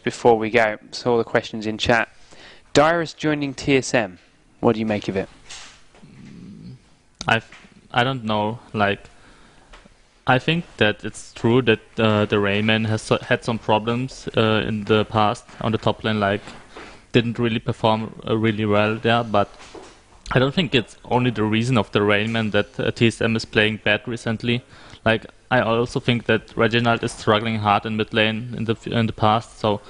before we go, saw the questions in chat. Dyrus joining TSM. What do you make of it? I don't know. Like, I think that it's true that the Rayman has had some problems in the past on the top lane. Like, didn't really perform really well there. But I don't think it's only the reason of the Rayman that TSM is playing bad recently. Like, I also think that Reginald is struggling hard in mid lane in the past. So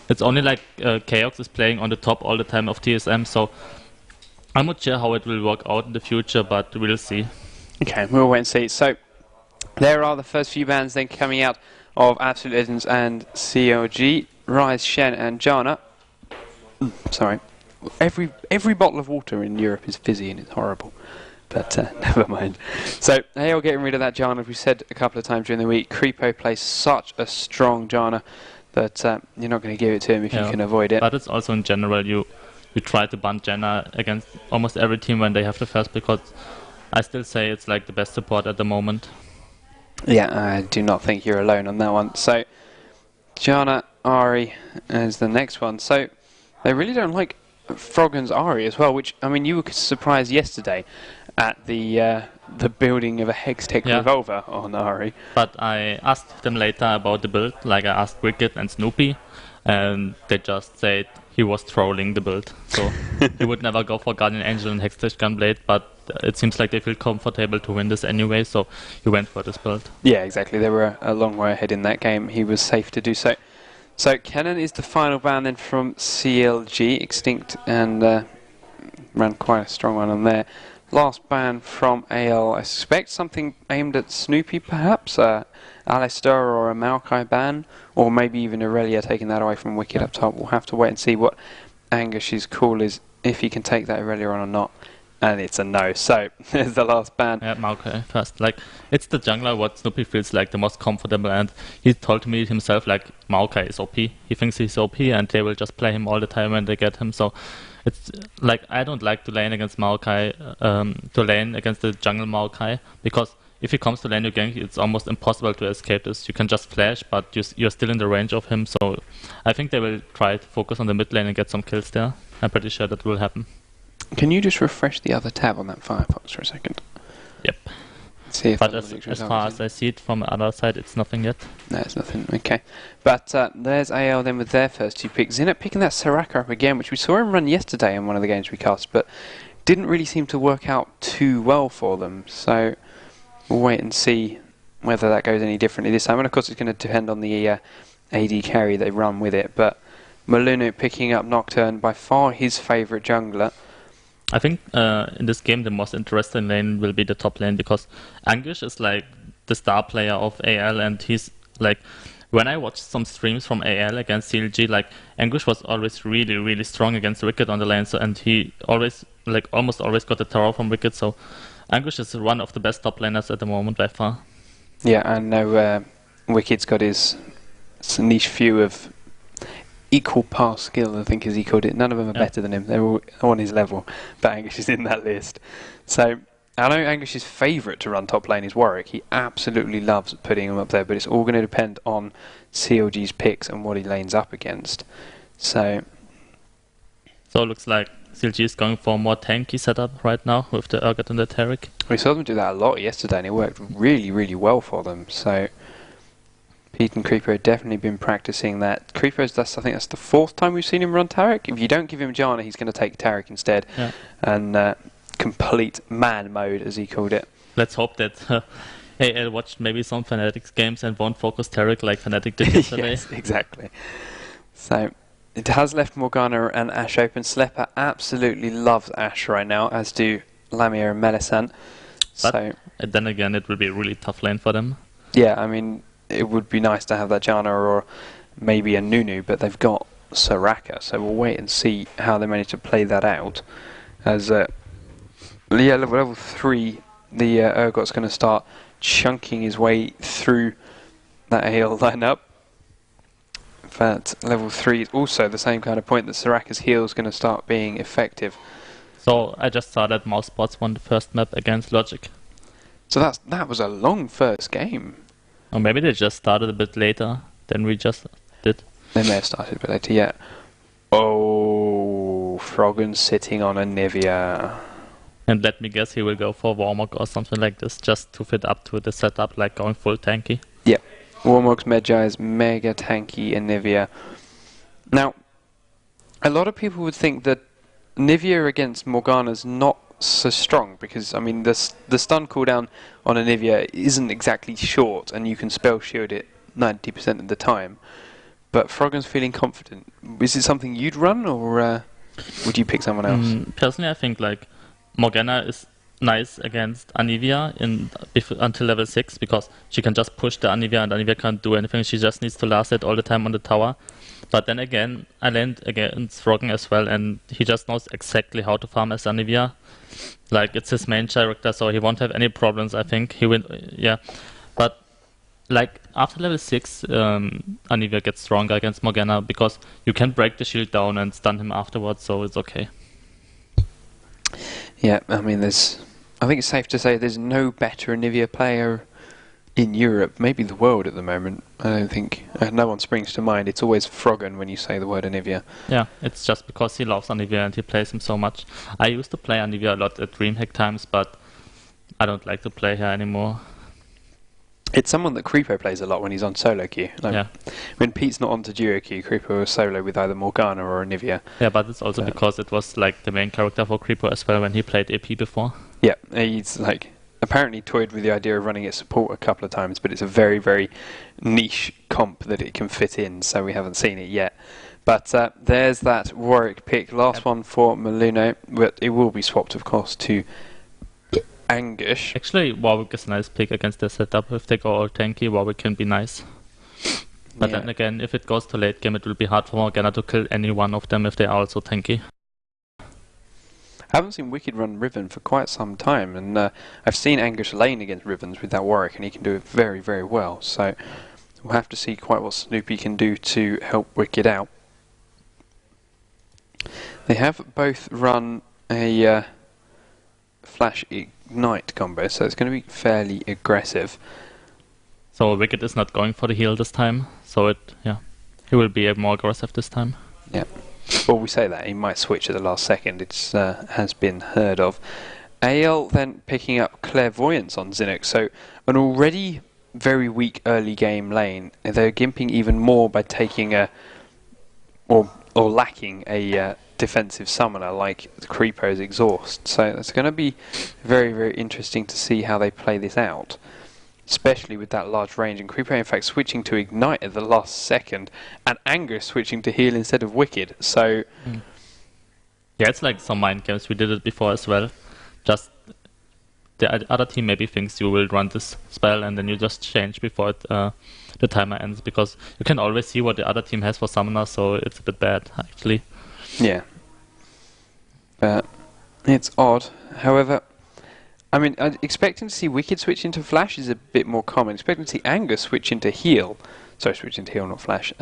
it's only like Chaos is playing on the top all the time of TSM. So I'm not sure how it will work out in the future, but we'll see. Okay, we'll wait and see. So there are the first few bands then coming out of Absolute Legends and CLG. Rise, Shen and Janna. Sorry. Every bottle of water in Europe is fizzy and it's horrible. But never mind. So they are getting rid of that Janna. We said a couple of times during the week, Creepo plays such a strong Janna that you're not going to give it to him if you can avoid it. But it's also in general, you try to ban Janna against almost every team when they have the first, because I still say it's like the best support at the moment. Yeah, I do not think you're alone on that one. So Janna, Ahri is the next one. So they really don't like Froggen's Ahri as well, which, I mean, you were surprised yesterday at the building of a Hextech revolver on Ahri. But I asked them later about the build, like I asked Wicked and Snoopy, and they just said he was trolling the build. So he would never go for Guardian Angel and Hextech Gunblade, but it seems like they feel comfortable to win this anyway, so he went for this build. Yeah, exactly. They were a long way ahead in that game. He was safe to do so. So Kennen is the final ban then from CLG, Extinct, and ran quite a strong one on there. Last ban from AL, I suspect something aimed at Snoopy perhaps, Alistair or a Maokai ban, or maybe even Aurelia taking that away from Wicked up top. We'll have to wait and see what Angus's call is, if he can take that Aurelia on or not. And it's a no. So there's the last ban. Yeah, Maokai first. Like, it's the jungler what Snoopy feels like the most comfortable, and he told me himself like Maokai is OP. He thinks he's OP and they will just play him all the time when they get him. So it's like, I don't like to lane against Maokai, to lane against the jungle Maokai, because if he comes to lane you gank, it's almost impossible to escape this. You can just flash, but you're still in the range of him. So I think they will try to focus on the mid lane and get some kills there. I'm pretty sure that will happen. Can you just refresh the other tab on that Firefox for a second? Yep. See if but as far as I see it from the other side, it's nothing yet. No, it's nothing. Okay. But there's AL then with their first two picks. Zinnet picking that Soraka up again, which we saw him run yesterday in one of the games we cast, but didn't really seem to work out too well for them. So we'll wait and see whether that goes any differently this time. And of course it's going to depend on the AD carry they run with it. But Malunu picking up Nocturne, by far his favourite jungler. I think in this game the most interesting lane will be the top lane, because Anguish is like the star player of AL, and he's like, when I watched some streams from AL against CLG, like Anguish was always really, really strong against Wicked on the lane, so, and he always, like almost always got the tower from Wicked, so Anguish is one of the best top laners at the moment by far. Yeah, I know Wicked's got his niche few of equal par skill, I think as he called it. None of them are better than him. They're all on his level, but Anguish is in that list. So I know Anguish's favourite to run top lane is Warwick. He absolutely loves putting him up there, but it's all going to depend on CLG's picks and what he lanes up against. So it looks like CLG is going for a more tanky setup right now with the Urgot and the Taric. We saw them do that a lot yesterday, and it worked really, really well for them. So Pete and Creeper have definitely been practicing that. Creeper's, I think that's the fourth time we've seen him run Taric. If you don't give him Janna, he's going to take Taric instead. Yeah. And complete man mode, as he called it. Let's hope that AL watched maybe some Fnatic's games and won't focus Taric like Fnatic did yesterday. Yes, exactly. So it has left Morgana and Ashe open. Slepper absolutely loves Ashe right now, as do Lamia and Melisande. But then again, it will be a really tough lane for them. Yeah, I mean, it would be nice to have that Janna or maybe a Nunu, but they've got Soraka, so we'll wait and see how they manage to play that out. As level 3, the Urgot's going to start chunking his way through that AL lineup. But level 3 is also the same kind of point that Soraka's heal is going to start being effective. So I just saw that Mousebots won the first map against Logic. So that was a long first game. Or maybe they just started a bit later than we just did. They may have started a bit later, yeah. Oh, Froggen's sitting on a Nivea. And let me guess, he will go for Warmog or something like this, just to fit up to the setup, like going full tanky. Yep. Warmog's Medjay is mega tanky and Nivea. Now, a lot of people would think that Nivea against Morgana's not so strong, because, I mean, the stun cooldown on a Nivea isn't exactly short, and you can spell shield it 90% of the time. But Froggen's feeling confident. Is it something you'd run, or would you pick someone else? Personally, I think like Morgana is nice against Anivia until level 6, because she can just push the Anivia and Anivia can't do anything. She just needs to last it all the time on the tower. But then again, I land against Froggen as well, and he just knows exactly how to farm as Anivia. Like, it's his main character, so he won't have any problems, I think. He will, yeah. But like after level 6, Anivia gets stronger against Morgana, because you can break the shield down and stun him afterwards, so it's okay. Yeah, I mean, I think it's safe to say there's no better Anivia player in Europe, maybe the world at the moment. I don't think, no one springs to mind. It's always Froggen when you say the word Anivia. Yeah, it's just because he loves Anivia and he plays him so much. I used to play Anivia a lot at DreamHack times, but I don't like to play her anymore. It's someone that Creepo plays a lot when he's on solo queue. Like, yeah. When Pete's not on to duo queue, Creepo will solo with either Morgana or Anivia. Yeah, but it's also because it was like the main character for Creepo as well when he played AP before. Yeah, he's like apparently toyed with the idea of running it support a couple of times, but it's a very, very niche comp that it can fit in, so we haven't seen it yet. But there's that Warwick pick. Last one for Maluno, but it will be swapped, of course, to Angush. Actually, Warwick is a nice pick against their setup. If they go all tanky, Warwick can be nice. But then again, if it goes to late game, it will be hard for Morgana to kill any one of them if they are also tanky. I haven't seen Wicked run Riven for quite some time, and I've seen Angush lane against Rivens with that Warwick, and he can do it very, very well. So we'll have to see quite what Snoopy can do to help Wicked out. They have both run a Flash Ignite combo, so it's going to be fairly aggressive. So Wicked is not going for the heal this time, so he will be more aggressive this time. Yeah. Well, we say that, he might switch at the last second, it has been heard of. AL then picking up Clairvoyance on Zinux, so an already very weak early game lane, they're gimping even more by taking or lacking a defensive summoner like Creepo's Exhaust. So it's going to be very, very interesting to see how they play this out, especially with that large range, and Creepo in fact switching to Ignite at the last second, and Angus switching to heal instead of Wicked, so... Yeah, it's like some mind games, we did it before as well. Just the other team maybe thinks you will run this spell and then you just change before the timer ends, because you can always see what the other team has for summoner, so it's a bit bad actually. Yeah. But it's odd. However, I mean, expecting to see Wicked switch into Flash is a bit more common. Expecting to see Angus switch into Heal, sorry, switch into Heal, not Flash,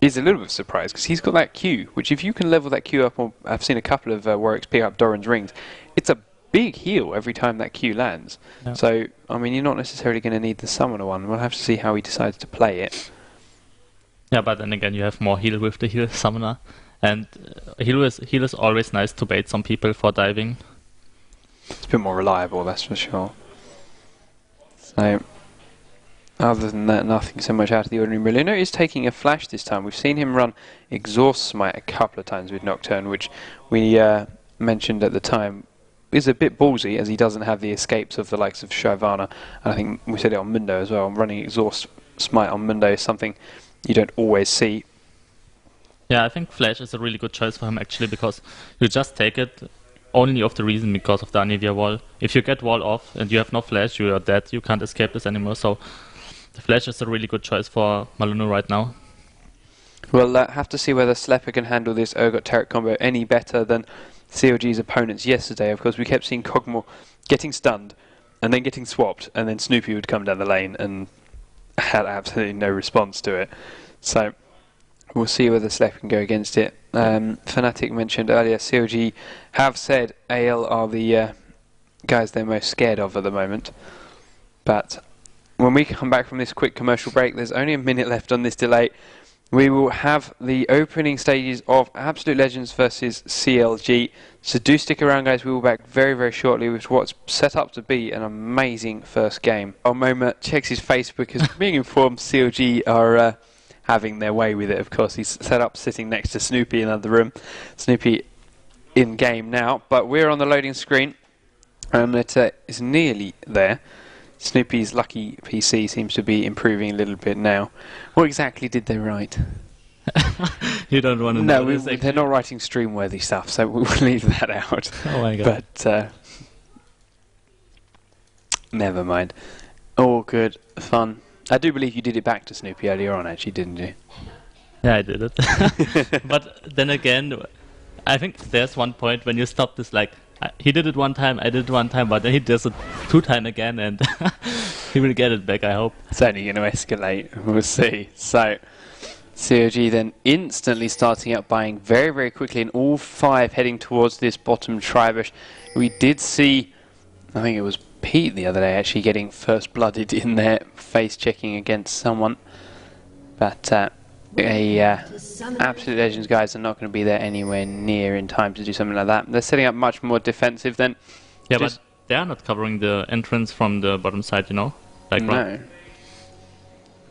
is a little bit of a surprise, because he's got that Q, which if you can level that Q up, I've seen a couple of Warwicks pick up Doran's rings, it's a big heal every time that Q lands. Yeah. So, I mean, you're not necessarily going to need the Summoner one. We'll have to see how he decides to play it. Yeah, but then again, you have more heal with the heal Summoner, and heal is always nice to bait some people for diving. It's a bit more reliable, that's for sure. So, other than that, nothing so much out of the ordinary. Merlino is taking a Flash this time. We've seen him run Exhaust Smite a couple of times with Nocturne, which we mentioned at the time is a bit ballsy, as he doesn't have the escapes of the likes of Shyvana. And I think we said it on Mundo as well. Running Exhaust Smite on Mundo is something you don't always see. Yeah, I think Flash is a really good choice for him actually, because you just take it only of the reason because of the Anivia wall. If you get wall off and you have no Flash, you are dead. You can't escape this anymore. So the Flash is a really good choice for Malunu right now. We'll have to see whether Slepper can handle this Urgot Turret combo any better than CLG's opponents yesterday. Of course, we kept seeing Kog'Maw getting stunned and then getting swapped, and then Snoopy would come down the lane and had absolutely no response to it. So we'll see whether Slepper can go against it. Fnatic mentioned earlier, CLG have said AL are the guys they're most scared of at the moment. But when we come back from this quick commercial break, there's only a minute left on this delay. we will have the opening stages of Absolute Legends versus CLG. So do stick around, guys. We will be back very, very shortly with what's set up to be an amazing first game. Omoma checks his face because being informed CLG are having their way with it, of course. He's set up sitting next to Snoopy in another room. Snoopy in game now, but we're on the loading screen. It's nearly there. Snoopy's lucky PC seems to be improving a little bit now. What exactly did they write? You don't want to know. No, they're not writing stream-worthy stuff, so we'll leave that out. Oh my god. But never mind. All good fun. I do believe you did it back to Snoopy earlier on, actually, didn't you? Yeah, I did it. But then again, I think there's one point when you stop this, like, he did it one time, I did it one time, but then he does it 2 times again, and he will get it back, I hope. It's only going to escalate, we'll see. So, CLG then instantly starting up, buying very, very quickly, and all 5 heading towards this bottom tribush. We did see, I think it was Pete the other day, actually getting first blooded in there, face checking against someone. But Absolute Legends guys are not going to be there anywhere near in time to do something like that. They're setting up much more defensive than... Yeah, but they are not covering the entrance from the bottom side, you know? Like, no.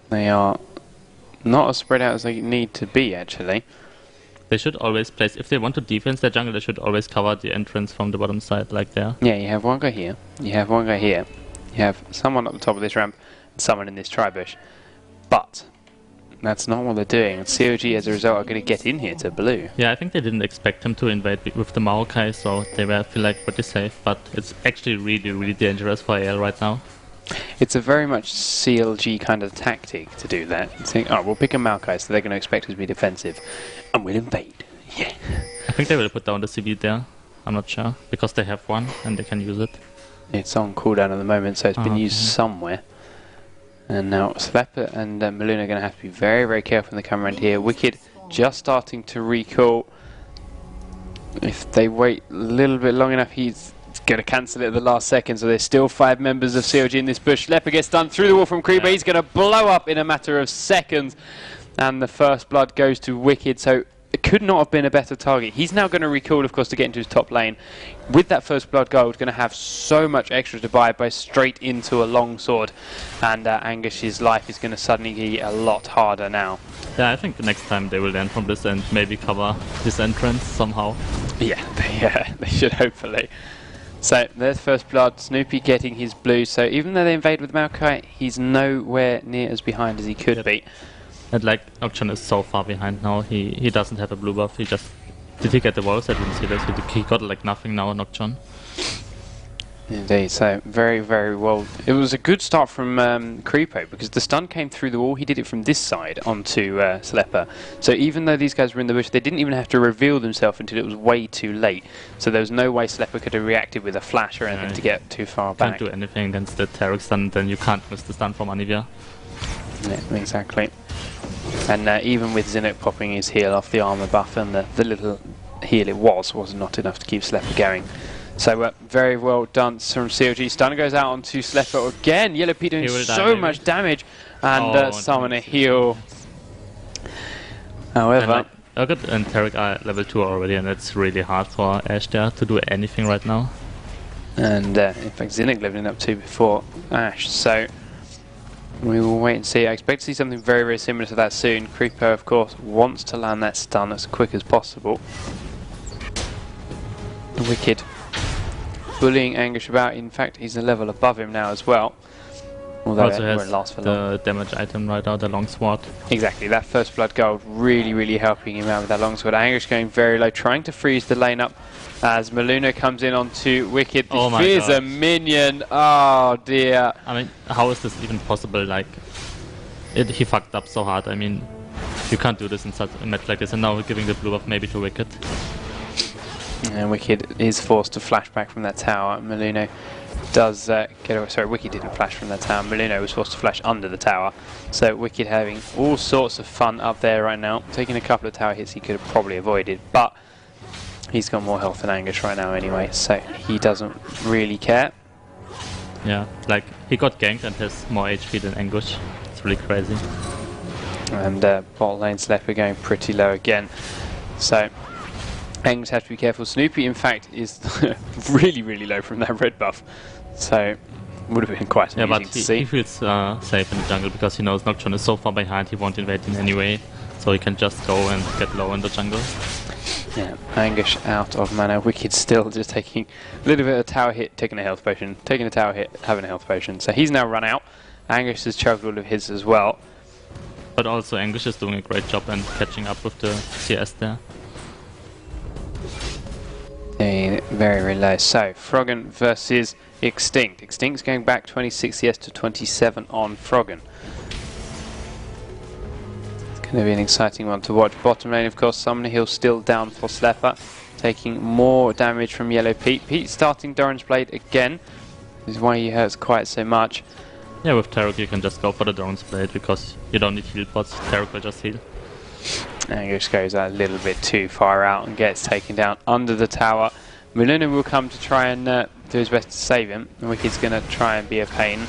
They are not as spread out as they need to be, actually. They should always place... If they want to defense their jungle, they should always cover the entrance from the bottom side, like there. Yeah, you have one guy here. You have one guy here. You have someone at the top of this ramp and someone in this tribush. But... that's not what they're doing. And CLG, as a result, are going to get in here to blue. Yeah, I think they didn't expect him to invade with the Maokai, so they were, feel like, pretty safe. But it's actually really, really dangerous for AL right now. It's a very much CLG kind of tactic to do that. Saying, oh, we'll pick a Maokai, so they're going to expect us to be defensive. And we'll invade. Yeah. I think they will put down the CB there. I'm not sure. Because they have one, and they can use it. It's on cooldown at the moment, so it's been used somewhere. And now Slepper and Maluna are going to have to be very, very careful in the come around here. Wicked just starting to recall. If they wait a little bit long enough, he's going to cancel it at the last second. So there's still 5 members of CLG in this bush. Slepper gets done through the wall from Creeper. He's going to blow up in a matter of seconds. And the first blood goes to Wicked. So it could not have been a better target. He's now going to recall, of course, to get into his top lane. With that first blood gold, going to have so much extra to buy by straight into a longsword. And Angus's life is going to suddenly be a lot harder now. Yeah, I think the next time they will learn from this and maybe cover this entrance somehow. Yeah, they should hopefully. So there's first blood, Snoopy getting his blue. So even though they invade with Maokai, he's nowhere near as behind as he could be. And like, Nocturne is so far behind now, he doesn't have a blue buff, he just... Did he get the walls? I didn't see this. He got like nothing now, Nocturne. Indeed, so very, very well. It was a good start from Creepo because the stun came through the wall. He did it from this side onto Slepper. So even though these guys were in the bush, they didn't even have to reveal themselves until it was way too late. So there was no way Slepper could have reacted with a flash or anything to get too far back. Can't do anything against the Tarek stun, then you can't miss the stun from Anivia. Yeah, exactly. And even with Zinuk popping his heal off the armor buff and the little heal it was not enough to keep Slepper going. So very well done from CLG. Stun goes out onto Slepper again. Yellow Pete doing so much damage. And summon a heal. However... Urgot and Tarek are level 2 already, and it's really hard for Ash there to do anything right now. And in fact Zinuk leveling up 2 before Ash. So we will wait and see. I expect to see something very, very similar to that soon. Creeper, of course, wants to land that stun as quick as possible. Wicked bullying Anguish about. In fact, he's a level above him now as well. Although also it won't last for long. The damage item right now, the longsword. Exactly, that first blood gold really, really helping him out with that longsword. Anguish going very low, trying to freeze the lane up as Maluna comes in onto Wicked. Here's a minion. Oh dear. I mean, how is this even possible? Like, he fucked up so hard. I mean, you can't do this in such a match like this. And now we're giving the blue buff maybe to Wicked. And Wicked is forced to flash back from that tower. Maluna does get away. Sorry, Wicked didn't flash from that tower. Maluna was forced to flash under the tower. So Wicked having all sorts of fun up there right now. Taking a couple of tower hits he could have probably avoided, but he's got more health than Anguish right now anyway, so he doesn't really care. Yeah, like he got ganked and has more HP than Anguish. It's really crazy. And bot lane Slepper going pretty low again. So Angus has to be careful. Snoopy, in fact, is really low from that red buff. So would have been quite amusing to see. He feels safe in the jungle because he knows Nocturne is so far behind, he won't invade in any way. So he can just go and get low in the jungle. Yeah, Angus out of mana. Wicked still just taking a little bit of tower hit, taking a health potion, taking a tower hit, having a health potion. So he's now run out. Angus has chugged all of his as well. But also Angus is doing a great job and catching up with the CS there. Very low. So Froggen versus Extinct. Extinct's going back 26 CS to 27 on Froggen. It's going to be an exciting one to watch. Bottom lane, of course, Summoner Hill still down for Slepper, taking more damage from Yellow Pete. Pete starting Doran's Blade again. This is why he hurts quite so much. Yeah, with Tarek you can just go for the Doran's Blade because you don't need heal pots. Tarek will just heal. Angus goes a little bit too far out and gets taken down under the tower. Meluna will come to try and do his best to save him. And Wicked's going to try and be a pain.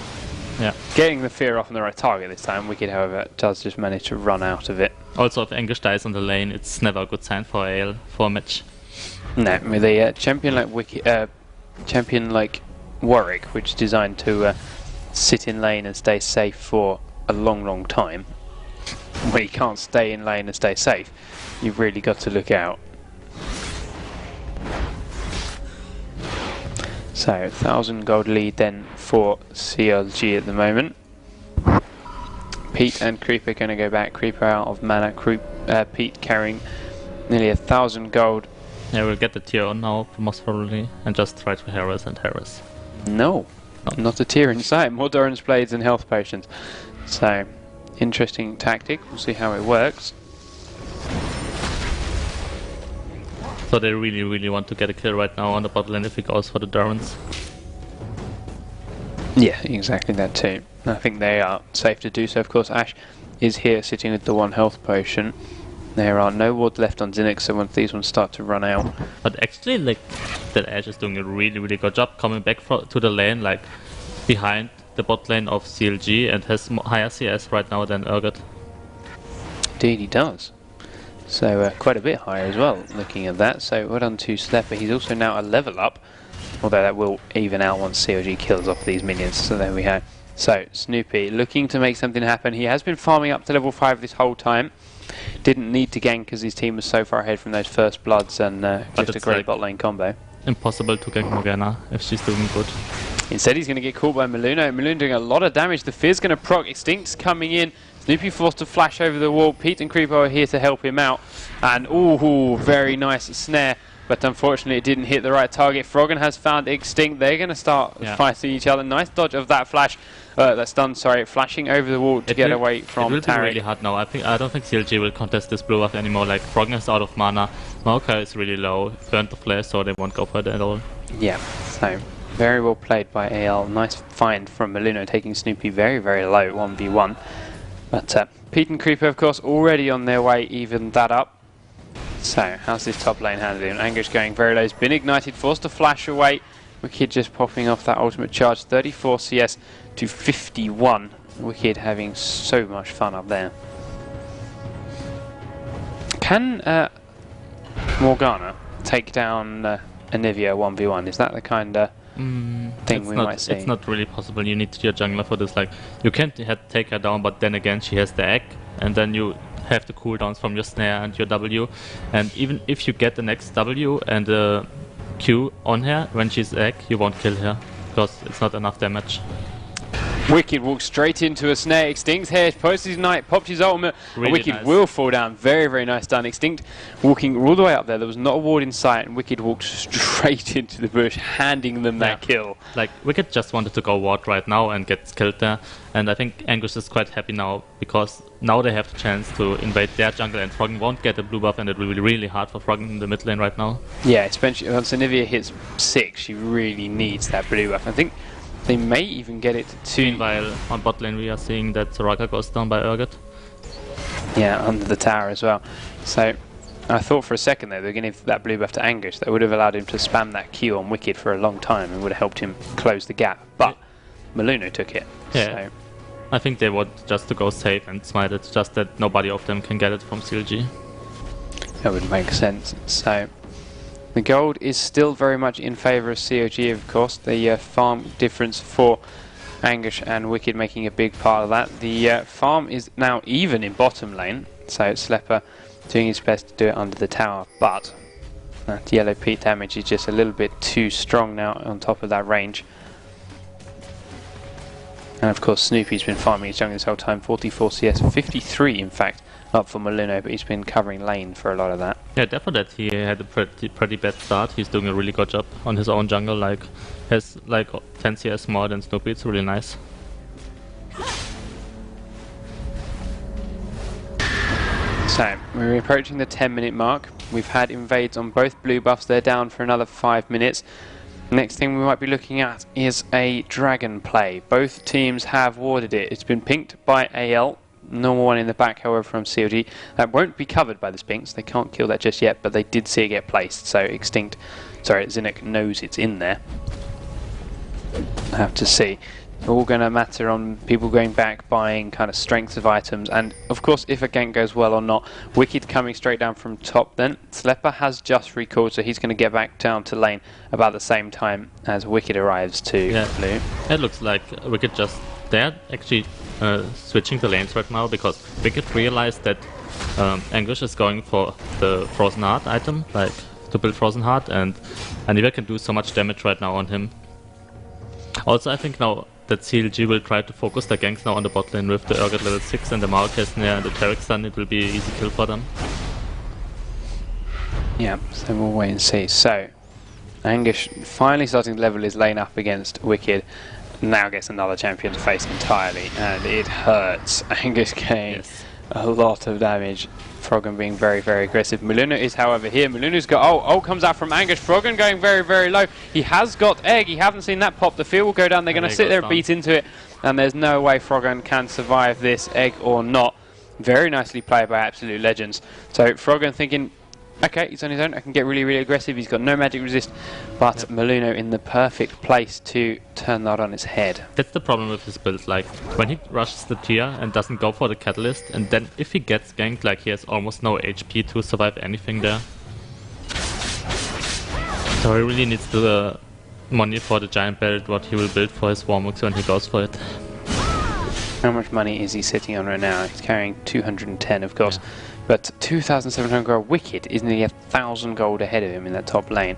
Yeah. Getting the fear off on the right target this time. Wicked, however, does just manage to run out of it. Also, if Angus dies on the lane, it's never a good sign for AL for a match. No, with a champion like Warwick, which is designed to sit in lane and stay safe for a long time, where you can't stay in lane and stay safe, you've really got to look out. So 1,000 gold lead then for CLG at the moment. Pete and Creeper going to go back. Creeper out of mana. Pete carrying nearly 1,000 gold. Yeah, we'll get the tier on now, most probably, and just try to harass and harass. No, not a tier in sight. More Doran's Blades and health potions. So, interesting tactic. We'll see how it works. So they really want to get a kill right now on the bot lane if he goes for the Dorans. Yeah, exactly that too. I think they are safe to do so. Of course, Ash is here sitting with the 1 health potion. There are no wards left on Zinix, so once these ones start to run out. But actually, like, that Ash is doing a really good job coming back to the lane, like, behind the bot lane of CLG and has higher CS right now than Urgot. Indeed he does. So quite a bit higher as well, looking at that. So well done to Slepper. He's also now a level up, although that will even out once CLG kills off these minions. So there we go. So Snoopy looking to make something happen. He has been farming up to level 5 this whole time. Didn't need to gank because his team was so far ahead from those first bloods, and just a great like bot lane combo. Impossible to gank Morgana if she's doing good. Instead he's going to get caught by Meluna. Meluna doing a lot of damage. The Fear's going to proc. Extinct's coming in. Snoopy forced to flash over the wall. Pete and Creeper are here to help him out. And ooh, very nice snare. But unfortunately it didn't hit the right target. Froggen has found Extinct. They're going to start fighting each other. Nice dodge of that flash. That stun, sorry, flashing over the wall to get away from Tarek. It will be really hard now. I don't think CLG will contest this blue buff anymore. Like, Froggen is out of mana. Maokai is really low. Burned the flash, so they won't go for it at all. Yeah, so very well played by AL. Nice find from Meluna, taking Snoopy very low, 1v1. But Pete and Creeper, of course, already on their way, even that up. So, how's this top lane handling? Angus going very low. He's been ignited, forced to flash away. Wicked just popping off that ultimate charge. 34 CS to 51. Wicked having so much fun up there. Can Morgana take down Anivia 1v1? Is that the kind of thing we might see? It's not really possible. You need your jungler for this. Like, you can't take her down, but then again she has the egg, and then you have the cooldowns from your snare and your W. And even if you get the next W and the Q on her when she's egg, you won't kill her because it's not enough damage. Wicked walks straight into a snare. Extinct's here, posts his knight, pops his ultimate. Really Wicked nice. will fall down. Very nice done. Extinct walking all the way up there. There was not a ward in sight, and Wicked walked straight into the bush, handing them that kill. Like, Wicked just wanted to go ward right now and get killed there. And I think Angus is quite happy now because now they have the chance to invade their jungle, and Froggen won't get a blue buff, and it will be really hard for Froggen in the mid lane right now. Yeah, especially once Anivia hits 6, she really needs that blue buff. I think they may even get it to... Meanwhile, on bot lane we are seeing that Soraka goes down by Urgot. Yeah, under the tower as well. So, I thought for a second though, they were going to give that blue buff to Angus. That would have allowed him to spam that Q on Wicked for a long time and would have helped him close the gap. But Meluna took it. Yeah. So. I think they want just to go safe and smite it, just that nobody of them can get it from CLG. That would make sense. So the gold is still very much in favour of CLG, of course. The farm difference for Anguish and Wicked making a big part of that. The farm is now even in bottom lane, so Slepper doing his best to do it under the tower, but that yellow peat damage is just a little bit too strong now on top of that range. And of course Snoopy's been farming his jungle this whole time, 44 CS, 53 in fact, up for Maluno, but he's been covering lane for a lot of that. Yeah, definitely he had a pretty bad start. He's doing a really good job on his own jungle, like has like 10 CS more than Snoopy. It's really nice. So we're approaching the 10-minute mark. We've had invades on both blue buffs. They're down for another 5 minutes. Next thing we might be looking at is a dragon play. Both teams have warded it. It's been pinked by AL. Normal one in the back, however, from CLG. That won't be covered by the Spinks. They can't kill that just yet, but they did see it get placed. So Zinnik knows it's in there. I have to see. All going to matter on people going back, buying kind of strengths of items, and of course if a gank goes well or not. Wicked coming straight down from top then. Slepper has just recalled, so he's going to get back down to lane about the same time as Wicked arrives to blue. It looks like Wicked just... They're actually switching the lanes right now, because Wicked realized that Anguish is going for the Frozen Heart item, like to build Frozen Heart, and Anivia can do so much damage right now on him. Also, I think now that CLG will try to focus their ganks now on the bot lane with the Urgot level 6 and the Maokesnir and the Taric stun. It will be an easy kill for them. Yeah, so we'll wait and see. So, Anguish finally starting to level his lane up against Wicked. Now gets another champion to face entirely, and it hurts. Anguish getting a lot of damage. Froggen being very, very aggressive. Maluno is, however, here. Maluno's got... Oh, comes out from Anguish. Froggen going very, very low. He has got egg. You haven't seen that pop. The field will go down. They're going to sit there and beat into it. And there's no way Froggen can survive this, egg or not. Very nicely played by Absolute Legends. So Froggen thinking, okay, he's on his own. I can get really, really aggressive. He's got no magic resist. But Maluno in the perfect place to turn that on its head. That's the problem with his build. Like, when he rushes the tier and doesn't go for the catalyst, and then if he gets ganked, like, he has almost no HP to survive anything there. So he really needs the money for the giant belt, what he will build for his Warmux when he goes for it. How much money is he sitting on right now? He's carrying 210, of course. But 2,700 gold. Wicked is nearly 1,000 gold ahead of him in that top lane.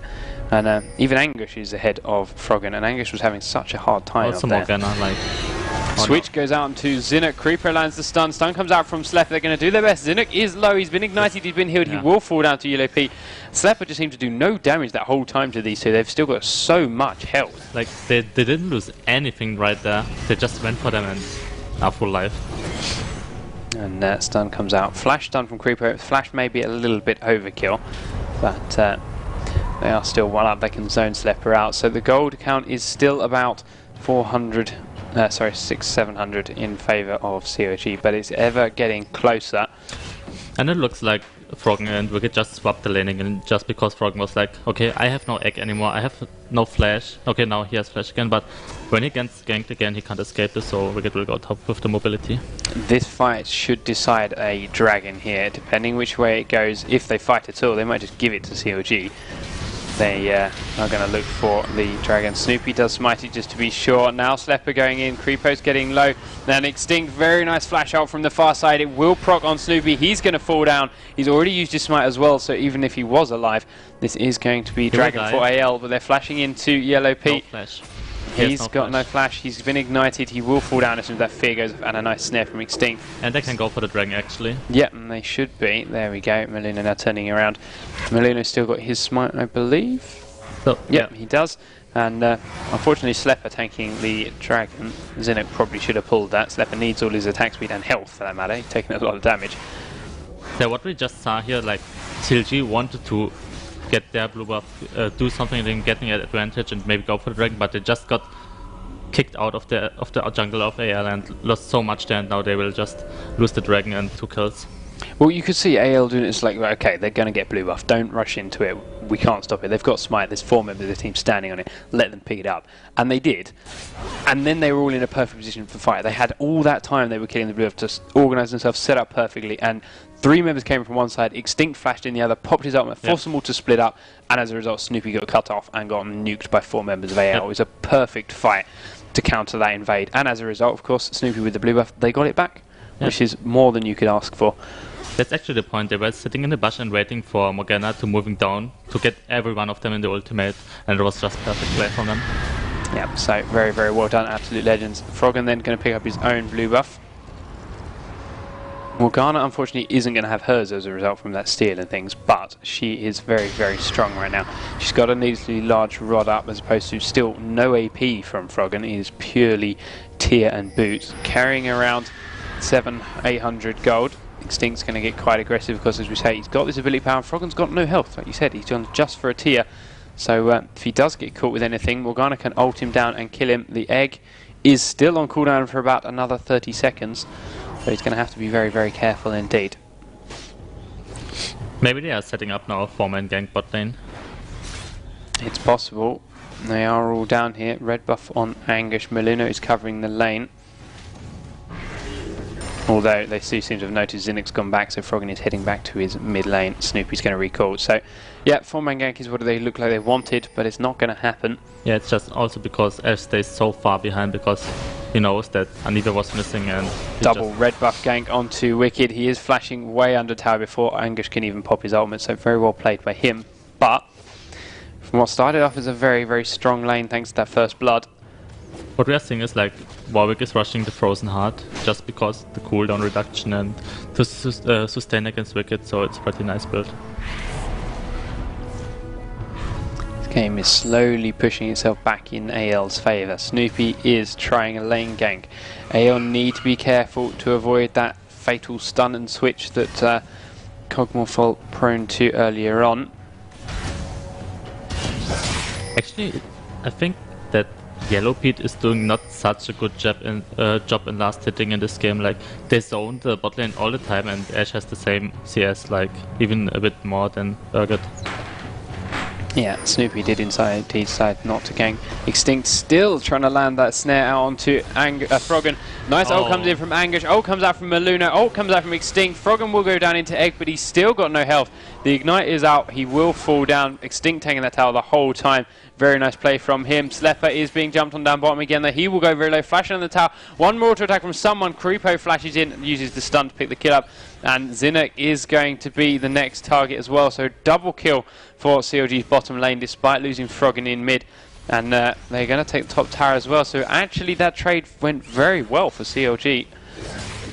And even Anguish is ahead of Froggen, and Anguish was having such a hard time Also up there. Morgana, like... Switch goes out to Zinnik. Creeper lands the stun. Stun comes out from Slepper. They're going to do their best. Zinnik is low. He's been ignited. He's been healed. He will fall down to Yellow P. Slepper just seemed to do no damage that whole time to these two. They've still got so much health. Like, they didn't lose anything right there. They just went for them and are full life. And stun comes out. Flash stun from Creeper. Flash may be a little bit overkill, but they are still one up. They can zone Slepper out. So the gold count is still about 400, sorry, 700 in favour of CLG, but it's ever getting closer. And it looks like Froggen and Wicked just swapped the laning, and just because Froggen was like, okay, I have no egg anymore, I have no flash. Okay, now he has flash again, but when he gets ganked again, he can't escape this, so Wicked will go top with the mobility. This fight should decide a dragon here, depending which way it goes. If they fight at all, they might just give it to CLG. They are going to look for the dragon. Snoopy does smite it just to be sure. Now Slepper going in. Creepo's getting low. Then Extinct, very nice flash out from the far side. It will proc on Snoopy. He's going to fall down. He's already used his smite as well, so even if he was alive, this is going to be dragon for AL. But they're flashing into Yellow Pete. No flash. He's got no flash. He's been ignited. He will fall down as soon as that fear goes off, and a nice snare from Extinct. And they can go for the dragon, actually. Yep, and they should be. There we go. Maluno now turning around. Maluno's still got his smite, I believe. So, Yep, he does. And unfortunately, Slepper tanking the dragon. Zinnik probably should have pulled that. Slepper needs all his attack speed and health, for that matter. He's taking a lot of damage. Yeah, what we just saw here, like, CLG wanted to get their blue buff, do something, then getting an advantage and maybe go for the dragon, but they just got kicked out of the jungle of AL and lost so much there, and now they will just lose the dragon and 2 kills. Well, you could see AL doing it. It's like, right, okay, they're going to get blue buff. Don't rush into it. We can't stop it. They've got smite. There's 4 members of the team standing on it. Let them pick it up. And they did. And then they were all in a perfect position for fight. They had all that time they were killing the blue buff to organise themselves, set up perfectly. And 3 members came from one side, Extinct flashed in the other, popped his ultimate, forced them all to split up. And as a result, Snoopy got cut off and got nuked by 4 members of AL. It was a perfect fight to counter that invade. And as a result, of course, Snoopy with the blue buff, they got it back, which is more than you could ask for. That's actually the point. They were sitting in the bush and waiting for Morgana to moving down to get every one of them in the ultimate, and it was just perfect play from them. Yeah, so very, very well done. Absolute legends. Froggen then going to pick up his own blue buff. Morgana, unfortunately, isn't going to have hers as a result from that steal and things, but she is very, very strong right now. She's got a needlessly large rod up as opposed to still no AP from Froggen. It is purely tier and boots, carrying around 700-800 gold. Extinct's going to get quite aggressive because, as we say, he's got this ability power. Froggen's got no health, like you said. He's done just for a tier. So if he does get caught with anything, Morgana can ult him down and kill him. The egg is still on cooldown for about another 30 seconds. So he's going to have to be very, very careful indeed. Maybe they are setting up now a 4-man gank bot lane. It's possible. They are all down here. Red buff on Anguish. Meluna is covering the lane. Although they do seem to have noticed Zinnik's gone back, so Froggen is heading back to his mid lane. Snoopy's going to recall. So, yeah, 4-man gank is what they look like they wanted, but it's not going to happen. Yeah, it's just also because Ash stays so far behind because he knows that Anivia was missing and... Double red buff gank onto Wicked. He is flashing way under tower before Anguish can even pop his ultimate, so very well played by him. But, from what started off as a very, very strong lane thanks to that first blood, what we are seeing is like Warwick is rushing the Frozen Heart just because the cooldown reduction and to sustain against Wicked, so it's a pretty nice build. This game is slowly pushing itself back in AL's favour. Snoopy is trying a lane gank. AL need to be careful to avoid that fatal stun and switch that Cogmore fell prone to earlier on. Actually, I think that Yellow Pete is doing not such a good job in last hitting in this game. Like they zone the bot lane all the time, and Ash has the same CS, like even a bit more than Urgot. Yeah, Snoopy did decide not to gank. Extinct still trying to land that snare out onto Froggen. Nice ult comes in from Anguish, ult comes out from Meluna, ult comes out from Extinct. Froggen will go down into Egg, but he's still got no health. The Ignite is out, he will fall down. Extinct taking that tower the whole time. Very nice play from him. Slepper is being jumped on down bottom again, though he will go very low, flashing on the tower. One more auto attack from someone. Creepo flashes in, uses the stun to pick the kill up. And Zinnik is going to be the next target as well. So double kill for CLG's bottom lane, despite losing Froggen in mid. And they're going to take the top tower as well. So actually that trade went very well for CLG.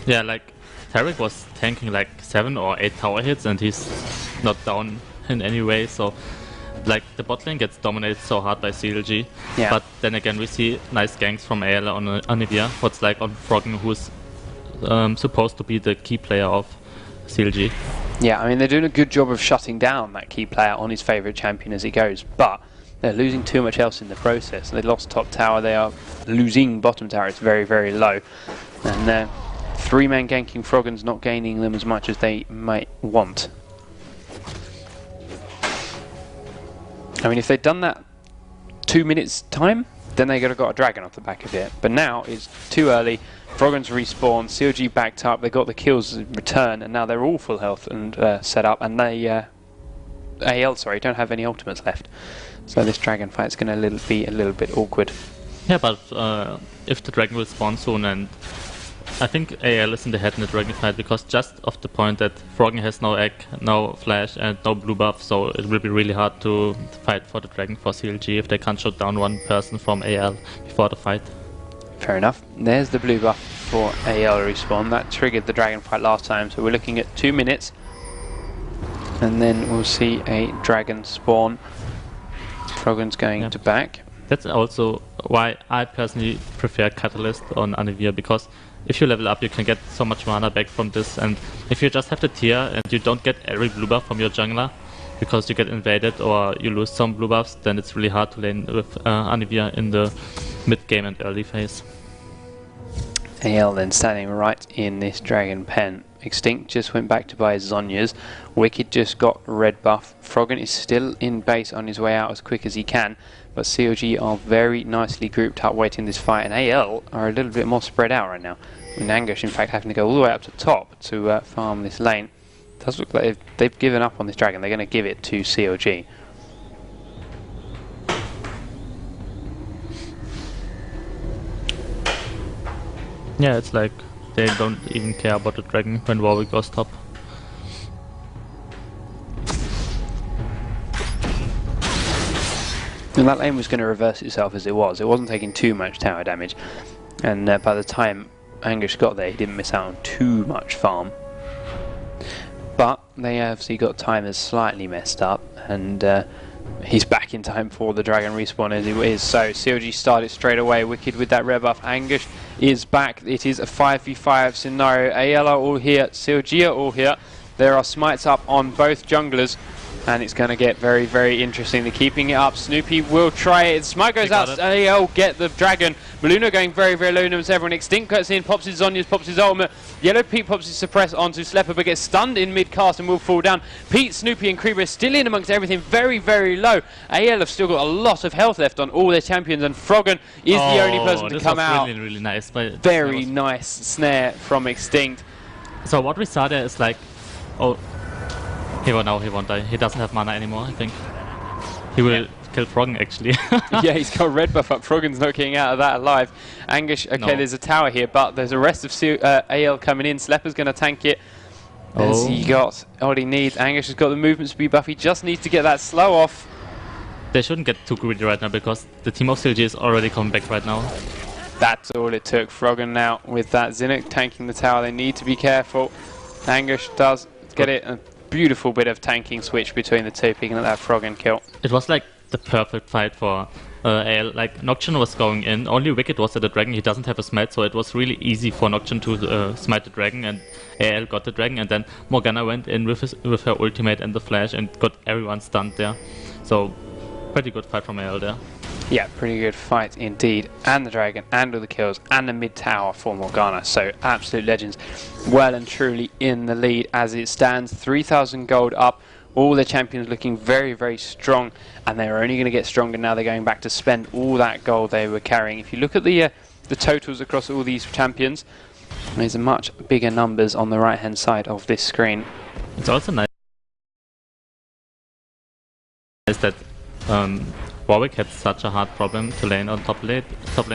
Yeah, like Tarek was tanking like 7 or 8 tower hits and he's not down in any way. So like the bot lane gets dominated so hard by CLG. Yeah. But then again we see nice ganks from AL on Anivia. What's like on Froggen, who's supposed to be the key player of CLG. Yeah, I mean they're doing a good job of shutting down that key player on his favourite champion as he goes, but they're losing too much else in the process. They lost top tower, they are losing bottom tower, it's very, very low. And 3-man ganking Froggen's not gaining them as much as they might want. I mean, if they'd done that 2 minutes time, then they could have got a dragon off the back of it. But now it's too early. Froggen's respawn, CLG backed up, they got the kills in return, and now they're all full health and set up, and they AL, sorry, don't have any ultimates left. So this dragon fight's going to be a little bit awkward. Yeah, but if the dragon will spawn soon, and I think AL is in the head in the dragon fight because just of the point that Froggen has no egg, no flash, and no blue buff, so it will be really hard to fight for the dragon for CLG if they can't shoot down one person from AL before the fight. Fair enough. There's the blue buff for AL respawn. That triggered the dragon fight last time, so we're looking at 2 minutes. And then we'll see a dragon spawn. Froggen's going to back. That's also why I personally prefer Catalyst on Anivia, because if you level up you can get so much mana back from this, and if you just have the tier and you don't get every blue buff from your jungler because you get invaded or you lose some blue buffs, then it's really hard to lane with Anivia in the mid game and early phase. AL then standing right in this dragon pen. Extinct just went back to buy Zhonya's. Wicked just got red buff. Froggen is still in base on his way out as quick as he can. But CLG are very nicely grouped up waiting this fight. And AL are a little bit more spread out right now. With Anguish, in fact, having to go all the way up to top to farm this lane. It does look like they've given up on this dragon. They're going to give it to CLG. Yeah, it's like they don't even care about the dragon when Warwick goes top. And that lane was going to reverse itself as it was. It wasn't taking too much tower damage. And by the time Anguish got there, he didn't miss out on too much farm. But they obviously got timers slightly messed up. And he's back in time for the dragon respawn as it is. So CLG started straight away. Wicked with that red buff. Anguish is back. It is a 5v5 scenario. AL are all here. CLG are all here. There are smites up on both junglers. And it's going to get very, very interesting. They're keeping it up. Snoopy will try it. Smite goes out. AL get the dragon. Maluno going very, very low numbers. Everyone. Extinct cuts in. Pops his Zhonya's. Pops his ultimate. Yellow Pete pops his suppress onto Slepper, but gets stunned in mid-cast and will fall down. Pete, Snoopy and Creeper still in amongst everything. Very, very low. AL have still got a lot of health left on all their champions. And Froggen is the only person to come out. Really, really nice. Very nice snare from Extinct. So what we saw there is like... Oh... he won't die. He doesn't have mana anymore, I think. He will kill Froggen, actually. Yeah, he's got red buff up. Froggen's not getting out of that alive. Anguish, okay, there's a tower here, but there's a rest of AL coming in. Slepper's going to tank it. As he got all he needs. Anguish has got the movement speed buff. He just needs to get that slow off. They shouldn't get too greedy right now, because the team of CLG is already coming back right now. That's all it took. Froggen now with that Zinuk tanking the tower. They need to be careful. Anguish does get it. A beautiful bit of tanking switch between the two, picking up that Froggen kill. It was like the perfect fight for AL. Like Nocturne was going in, only Wicked was at the dragon. He doesn't have a smite, so it was really easy for Nocturne to smite the dragon, and AL got the dragon, and then Morgana went in with her ultimate and the flash and got everyone stunned there. So pretty good fight from AL there. Yeah, pretty good fight indeed. And the dragon, and all the kills, and the mid tower for Morgana. So absolute legends, well and truly in the lead as it stands. 3,000 gold up. All the champions looking very, very strong, and they're only going to get stronger now. They're going back to spend all that gold they were carrying. If you look at the totals across all these champions, there's much bigger numbers on the right-hand side of this screen. It's also nice that Warwick had such a hard problem to lane on top lane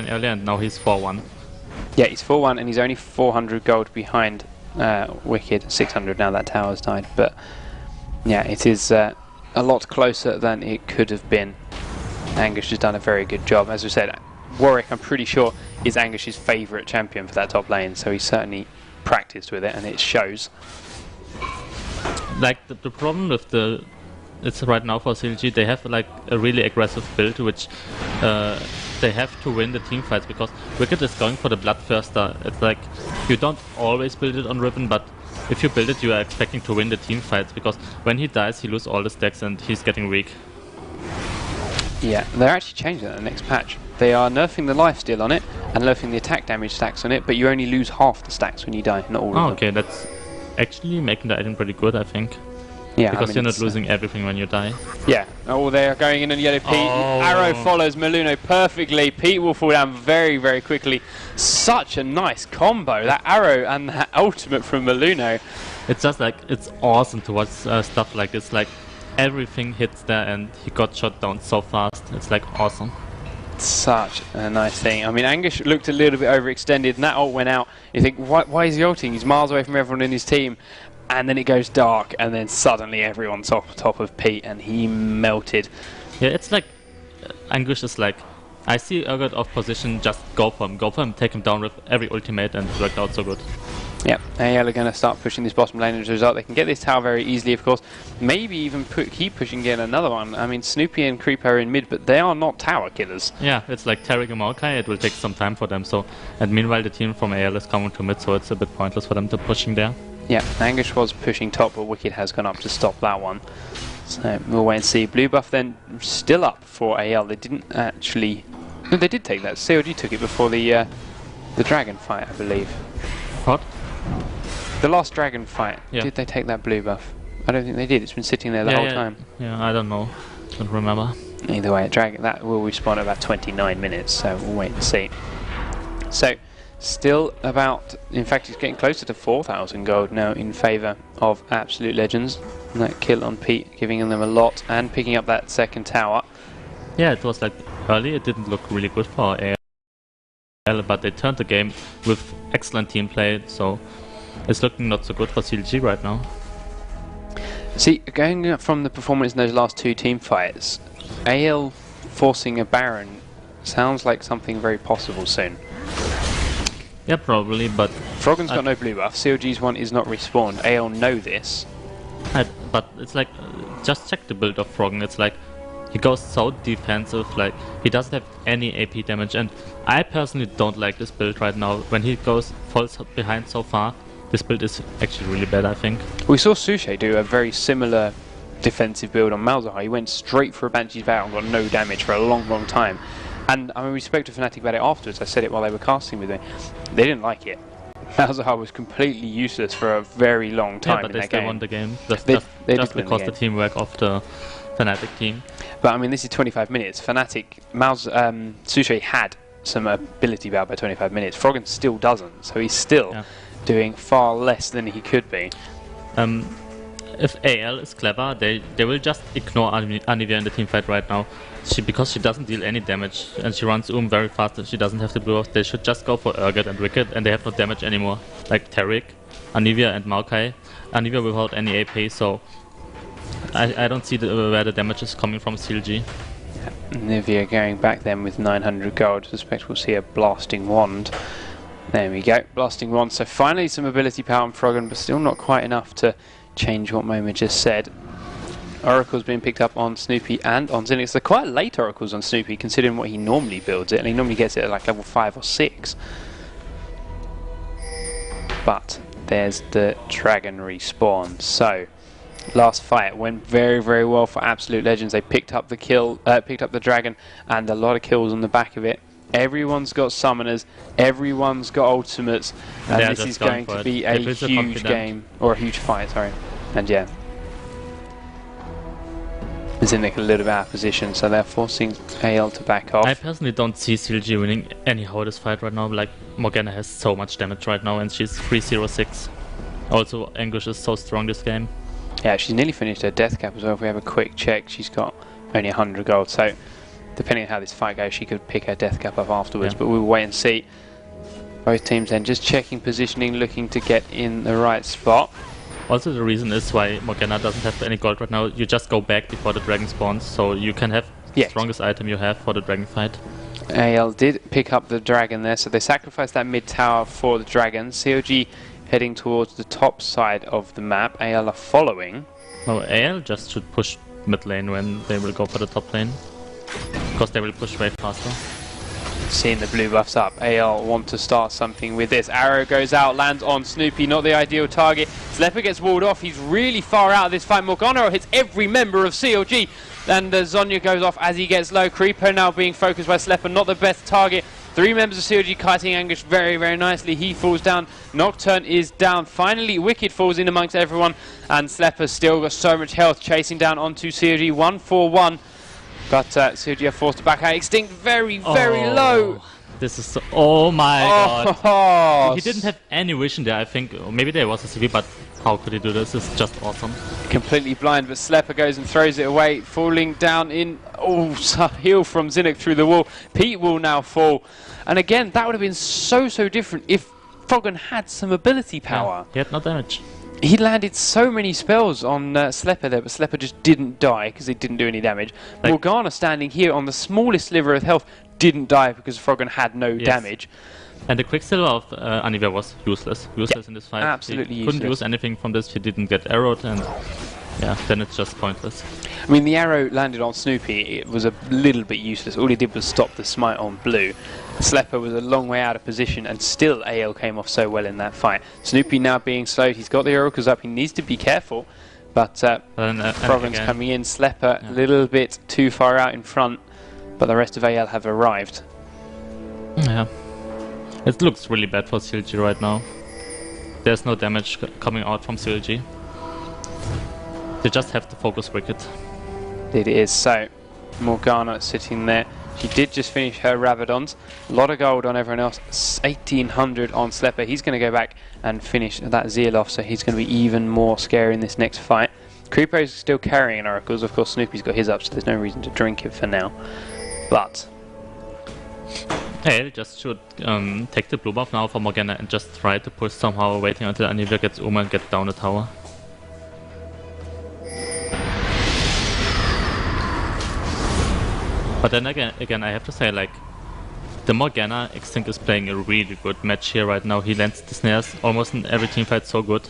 earlier, and now he's 4-1. Yeah, he's 4-1, and he's only 400 gold behind Wicked. 600 now that tower's died, but yeah, it is a lot closer than it could have been. Anguish has done a very good job. As we said, Warwick, I'm pretty sure, is Anguish's favourite champion for that top lane, so he's certainly practiced with it, and it shows. Like, the problem with it's right now for CLG, they have like a really aggressive build, which they have to win the team fights, because Wicked is going for the Bloodthirster. It's like, you don't always build it on Ribbon, but if you build it, you are expecting to win the team fights, because when he dies, he loses all the stacks and he's getting weak. Yeah, they're actually changing that in the next patch. They are nerfing the lifesteal on it and nerfing the attack damage stacks on it, but you only lose half the stacks when you die, not all of them. Okay, that's actually making the item pretty good, I think. Yeah, because you're not losing everything when you die. Yeah. Oh, they are going in on Yellow Pete. Arrow follows Maluno perfectly. Pete will fall down very, very quickly. Such a nice combo. That arrow and that ultimate from Maluno. It's just like, it's awesome to watch stuff like this. Like, everything hits there and he got shot down so fast. It's like awesome. Such a nice thing. I mean, Anguish looked a little bit overextended, and that ult went out. You think, why is he ulting? He's miles away from everyone in his team. And then it goes dark, and then suddenly everyone's top of Pete, and he melted. Yeah, it's like Anguish is like, I see Urgot off position, just go for him, take him down with every ultimate, and it worked out so good. Yep, AL are going to start pushing this bottom lane as a result. They can get this tower very easily, of course. Maybe even keep pushing, get another one. I mean, Snoopy and Creeper are in mid, but they are not tower killers. Yeah, it's like Tarek and Maokai, it will take some time for them. So, and meanwhile, the team from AL is coming to mid, so it's a bit pointless for them to pushing there. Yeah, Anguish was pushing top, but Wicked has gone up to stop that one. So we'll wait and see. Blue buff then still up for AL. They didn't actually... No, they did take that. CLG took it before the dragon fight, I believe. What? The last dragon fight, Yeah. did they take that blue buff? I don't think they did. It's been sitting there the whole time. Yeah, I don't know. Don't remember. Either way, dragon that will respawn at about 29 minutes, so we'll wait and see. So, still about, in fact, it's getting closer to 4,000 gold now in favour of Absolute Legends. And that kill on Pete, giving them a lot and picking up that second tower. Yeah, it was like early. It didn't look really good for AL, but they turned the game with excellent team play. So it's looking not so good for CLG right now. See, going from the performance in those last two team fights, AL forcing a Baron sounds like something very possible soon. Yeah, probably, but Froggen's got no blue buff, CLG's one is not respawned. AL know this. But it's like, just check the build of Froggen. It's like, he goes so defensive, like, he doesn't have any AP damage, and I personally don't like this build right now. When he falls behind so far, this build is actually really bad, I think. We saw Suche do a very similar defensive build on Malzahar. He went straight for a Banshee's Vow and got no damage for a long time. And I mean, we spoke to Fnatic about it afterwards. I said it while they were casting with me. They didn't like it. Malzahar was completely useless for a very long time in that game. But they still won the game. Just they because the teamwork of the Fnatic team. But I mean, this is 25 minutes. Fnatic, Suche had some ability bow by 25 minutes. Froggen still doesn't, so he's still doing far less than he could be. If AL is clever, they will just ignore Anivia in the team fight right now. Because she doesn't deal any damage and she runs very fast and she doesn't have to blue off, they should just go for Urgot and Wicked and they have no damage anymore. Like Taric, Anivia and Maokai. Anivia without any AP, so I don't see where the damage is coming from CLG. Anivia going back then with 900 gold. Suspect we'll see a Blasting Wand. There we go, Blasting Wand. So finally some ability power on Froggen, but still not quite enough to change what Momo just said. Oracle's being picked up on Snoopy and on Zinix. They're quite late Oracles on Snoopy considering what he normally builds it, and he normally gets it at like level 5 or 6. But there's the dragon respawn. So last fight went very well for Absolute Legends. They picked up the picked up the dragon, and a lot of kills on the back of it. Everyone's got summoners, everyone's got ultimates, and this is going to be a huge game, or a huge fight, sorry. And yeah, Zinnik a little bit out of position, so they're forcing AL to back off. I personally don't see CLG winning anyhow this fight right now. Like, Morgana has so much damage right now and she's 306. Also, Anguish is so strong this game. Yeah, she's nearly finished her death cap as well. If we have a quick check, she's got only 100 gold, so depending on how this fight goes, she could pick her death cap up afterwards, but we'll wait and see. Both teams then just checking positioning, looking to get in the right spot. Also, the reason is why Morgana doesn't have any gold right now. You just go back before the dragon spawns, so you can have the strongest item you have for the dragon fight. AL did pick up the dragon there, so they sacrificed that mid tower for the dragon. CLG heading towards the top side of the map. AL are following. No, AL just should push mid lane when they will go for the top lane, because they will push way faster. Seeing the blue buffs up, AL want to start something with this. Arrow goes out, lands on Snoopy, not the ideal target. Slepper gets walled off, he's really far out of this fight. Morgana hits every member of CLG, and Zonya goes off as he gets low. Creeper now being focused by Slepper, not the best target. 3 members of CLG kiting Anguish very nicely. He falls down, Nocturne is down. Finally, Wicked falls in amongst everyone, and Slepper still got so much health, chasing down onto CLG, 1-4-1. But CLG are forced to back out. Extinct very low. This is so, oh my god. Oh, he didn't have any vision there, I think. Or maybe there was a CV, but how could he do this? It's just awesome. Completely blind, but Slepper goes and throws it away, falling down in. Oh, heal from Zinnik through the wall. Pete will now fall. And again, that would have been so different if Froggen had some ability power. Yeah, he had no damage. He landed so many spells on Slepper there, but Slepper just didn't die because he didn't do any damage. Like, Morgana standing here on the smallest sliver of health didn't die because Froggen had no damage. And the Quicksilver of Anivia was useless in this fight. Absolutely he useless. Couldn't use anything from this, he didn't get arrowed, and yeah, then it's just pointless. I mean, the arrow landed on Snoopy, it was a little bit useless. All he did was stop the smite on blue. Slepper was a long way out of position, and still AL came off so well in that fight. Snoopy now being slowed, he's got the oracles up, he needs to be careful, but Froggen's coming in. Slepper a little bit too far out in front, but the rest of AL have arrived. Yeah, it looks really bad for CLG right now. there's no damage coming out from CLG. They just have to focus Wicked. It is. So, Morgana sitting there. She did just finish her Rabadons. A lot of gold on everyone else. 1800 on Slepper. He's going to go back and finish that Zeal off, so he's going to be even more scary in this next fight. Creepo's still carrying Oracles. Of course, Snoopy's got his up, so there's no reason to drink it for now. But Hey, just should take the blue buff now for Morgana and just try to push somehow, waiting until Anivia gets Uma and get down the tower. But then again, I have to say, like, the Morgana Extinct is playing a really good match here right now. He lands the snares almost in every team fight so good.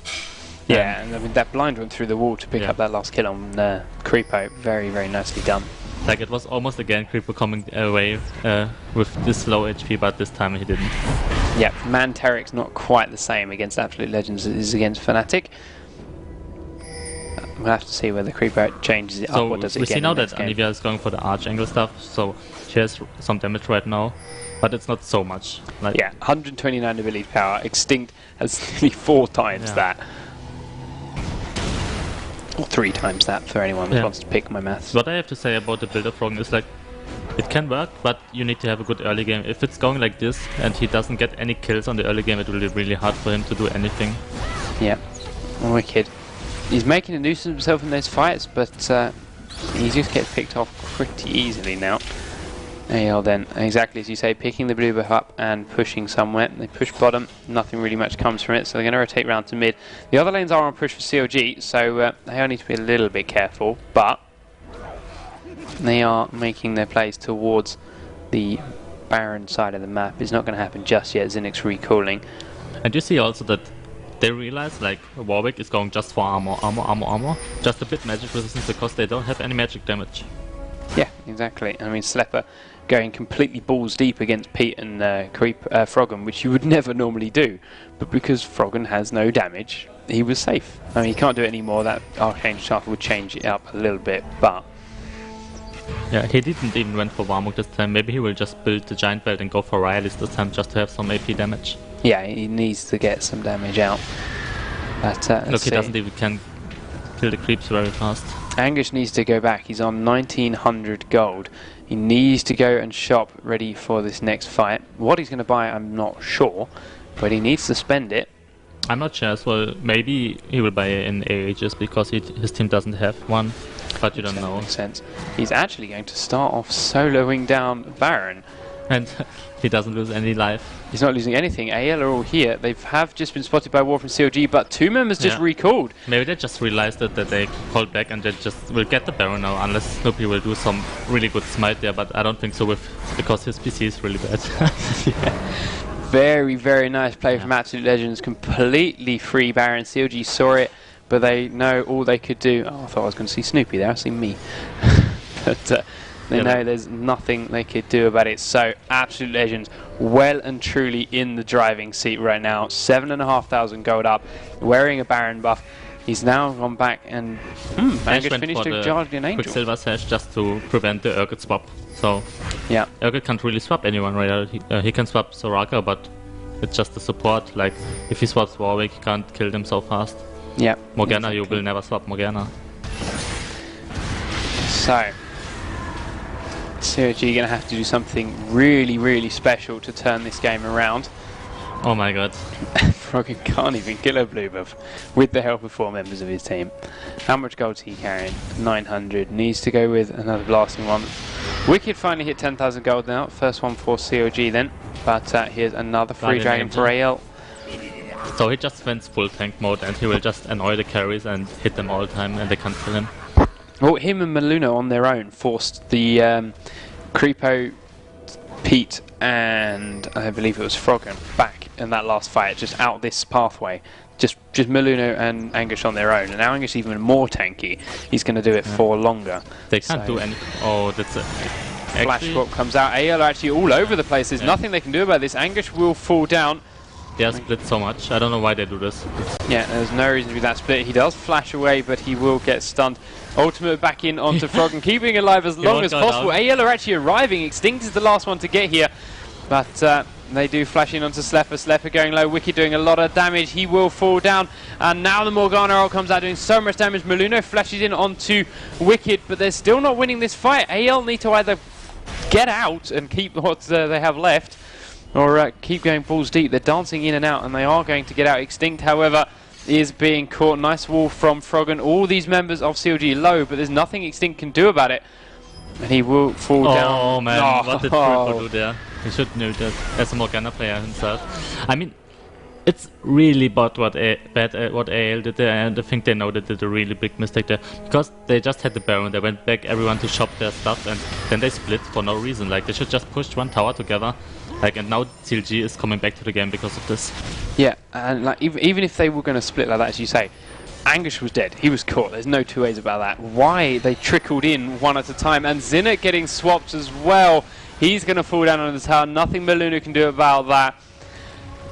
yeah, and I mean that blind went through the wall to pick up that last kill on Creepo. Very, very nicely done. Like, it was almost again Creepo coming away with this low HP, but this time he didn't. Yeah, Mantaric's not quite the same against Absolute Legends as it is against Fnatic. We'll have to see whether Creepo changes it up or does it we again. see now that Anivia is going for the arch angle stuff, so she has some damage right now, but it's not so much. Like, yeah, 129 ability power. Extinct has nearly 4 times that. Or 3 times that for anyone who wants to pick my maths. What I have to say about the build of Rogan is, like, it can work, but you need to have a good early game. If it's going like this and he doesn't get any kills on the early game, it will be really hard for him to do anything. Yeah, Wicked. He's making a nuisance of himself in those fights, but he just gets picked off pretty easily now. AL then, exactly as you say, picking the blue buff up and pushing somewhere. They push bottom, nothing really much comes from it, so they're going to rotate round to mid. The other lanes are on push for CLG, so they all need to be a little bit careful, but they are making their plays towards the Baron side of the map. It's not going to happen just yet. Zinix recalling. And you see also that they realize, like, Warwick is going just for armor. Just a bit magic resistance because they don't have any magic damage. Yeah, exactly. I mean, Slepper going completely balls deep against Pete and Froggen, which you would never normally do. But because Froggen has no damage, he was safe. I mean, he can't do it anymore. That Arcane Shaft would change it up a little bit, but... Yeah, he didn't even went for Warmuk this time. Maybe he will just build the Giant Belt and go for Rylist this time just to have some AP damage. Yeah, he needs to get some damage out. But, look, he doesn't even can kill the creeps very fast. Anguish needs to go back. He's on 1900 gold. He needs to go and shop ready for this next fight. What he's going to buy, I'm not sure, but he needs to spend it. I'm not sure as well. Maybe he will buy an Aegis because his team doesn't have one, but you don't know. Makes sense. He's actually going to start off soloing down Baron. And he doesn't lose any life. He's not losing anything. AL are all here. They have just been spotted by War from CLG, but 2 members just recalled. Maybe they just realized that they called back and they just will get the Baron now, unless Snoopy will do some really good smite there, but I don't think so because his PC is really bad. Very, very nice play from Absolute Legends. Completely free Baron. CLG saw it, but they know all they could do. Oh, I thought I was going to see Snoopy there. I see me. But they know there's nothing they could do about it. So Absolute Legends well and truly in the driving seat right now. 7,500 gold up, wearing a Baron buff. He's now gone back and Anguish finished a Guardian Angel. Quicksilver Sash just to prevent the Urgot swap. So yeah, Urgot can't really swap anyone right now. He can swap Soraka, but it's just the support. Like, if he swaps Warwick, he can't kill them so fast. Yeah. Morgana, you will never swap Morgana. So CLG going to have to do something really, really special to turn this game around. Oh my god. Froggen can't even kill a blue buff with the help of 4 members of his team. How much gold's he carrying? 900. Needs to go with another blasting one. Wicked finally hit 10,000 gold now. First one for CLG then. But here's another free dragon for AL. So he just went full tank mode and he will just annoy the carries and hit them all the time and they can't kill him. Well, him and Maluna on their own forced the Creepo, Pete and I believe it was Froggen back in that last fight, just out this pathway. Just Maluna and Anguish on their own, and now Anguish is even more tanky. He's going to do it for longer. They can't do anything. Oh, that's it. Flash swap comes out. AL are actually all over the place. There's nothing they can do about this. Anguish will fall down. They are split so much. I don't know why they do this. Yeah, there's no reason to be that split. He does flash away, but he will get stunned. Ultimate back in onto Froggen, keeping alive as long as possible. AL are actually arriving. Extinct is the last one to get here. But they do flash in onto Slepper. Slepper going low, Wicked doing a lot of damage. He will fall down, and now the Morgana ult comes out doing so much damage. Meluno flashes in onto Wicked, but they're still not winning this fight. AL need to either get out and keep what they have left, or keep going balls deep. They're dancing in and out, and they are going to get out. Extinct, however, is being caught. Nice wall from Froggen. All these members of CLG low, but there's nothing Extinct can do about it. And he will fall down. Oh man, what did Triple do there? He should know that as a Morgana player himself. I mean, it's really bad what AL did there, and I think they know they did a really big mistake there. Because they just had the Baron, they went back, everyone to shop their stuff, and then they split for no reason. Like, they should just push one tower together. Like, and now CLG is coming back to the game because of this. Yeah, and like even if they were going to split like that, as you say, Anguish was dead. He was caught. There's no two ways about that. Why they trickled in one at a time, and Zinnet getting swapped as well. He's going to fall down on the tower. Nothing Meluno can do about that.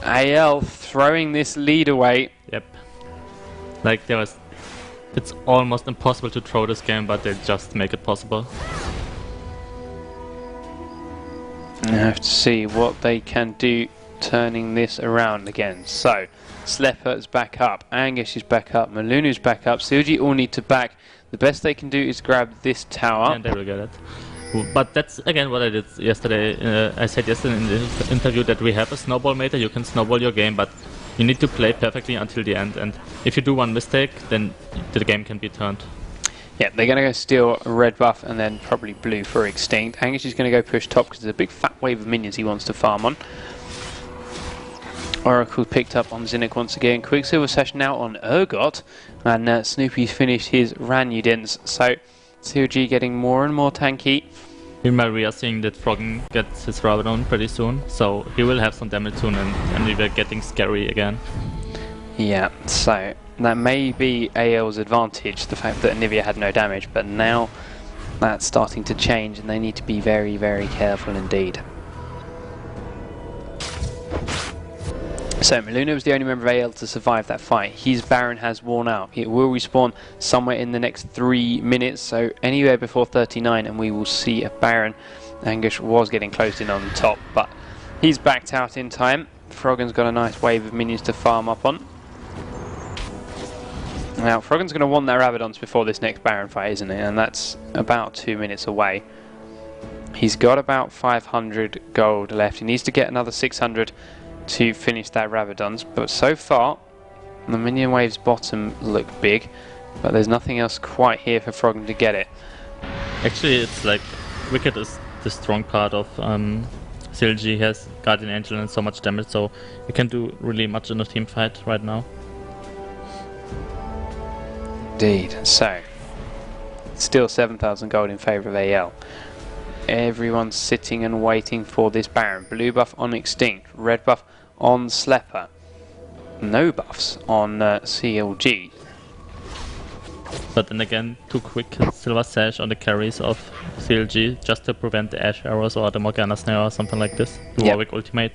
AL throwing this lead away. Yep. Like, it's almost impossible to throw this game, but they just make it possible. I have to see what they can do turning this around again. So, Slepper is back up, Anguish is back up, Meluno's back up, CLG all need to back. The best they can do is grab this tower. And they will get it. But that's again what I did yesterday. I said yesterday in the interview that we have a snowball meter. You can snowball your game, but you need to play perfectly until the end. And if you do one mistake, then the game can be turned. Yeah, they're going to go steal red buff and then probably blue for Extinct. Anguish is going to go push top because there's a big fat wave of minions he wants to farm on. Oracle picked up on Zinnik once again. Quicksilver Sash now on Urgot, and Snoopy's finished his Ranudins. So CLG getting more and more tanky. Meanwhile, we are seeing that Froggen gets his Rabadon pretty soon, so he will have some damage soon, and we were getting scary again. Yeah, so that may be AL's advantage, the fact that Anivia had no damage, but now that's starting to change, and they need to be very, very careful indeed. So Meluno was the only member of AL to survive that fight. His Baron has worn out. It will respawn somewhere in the next 3 minutes, so anywhere before 39, and we will see a Baron. Anguish was getting closed in on the top, but he's backed out in time. Froggen's got a nice wave of minions to farm up on. Now, Froggen's going to want their Rabadons before this next Baron fight, isn't it? And that's about 2 minutes away. He's got about 500 gold left. He needs to get another 600 to finish that Rabadons, but so far the minion waves bottom look big, but there's nothing else quite here for Froggen to get it. Actually, it's like Wicked is the strong part of CLG. Has Guardian Angel and so much damage, so you can do really much in a team fight right now. Indeed. So still 7,000 gold in favour of AL. Everyone's sitting and waiting for this Baron. Blue buff on Extinct, red buff on Slepper, no buffs on CLG. But then again, too quick Silver Sash on the carries of CLG just to prevent the Ash arrows or the Morgana Snare or something like this. The Warwick ultimate.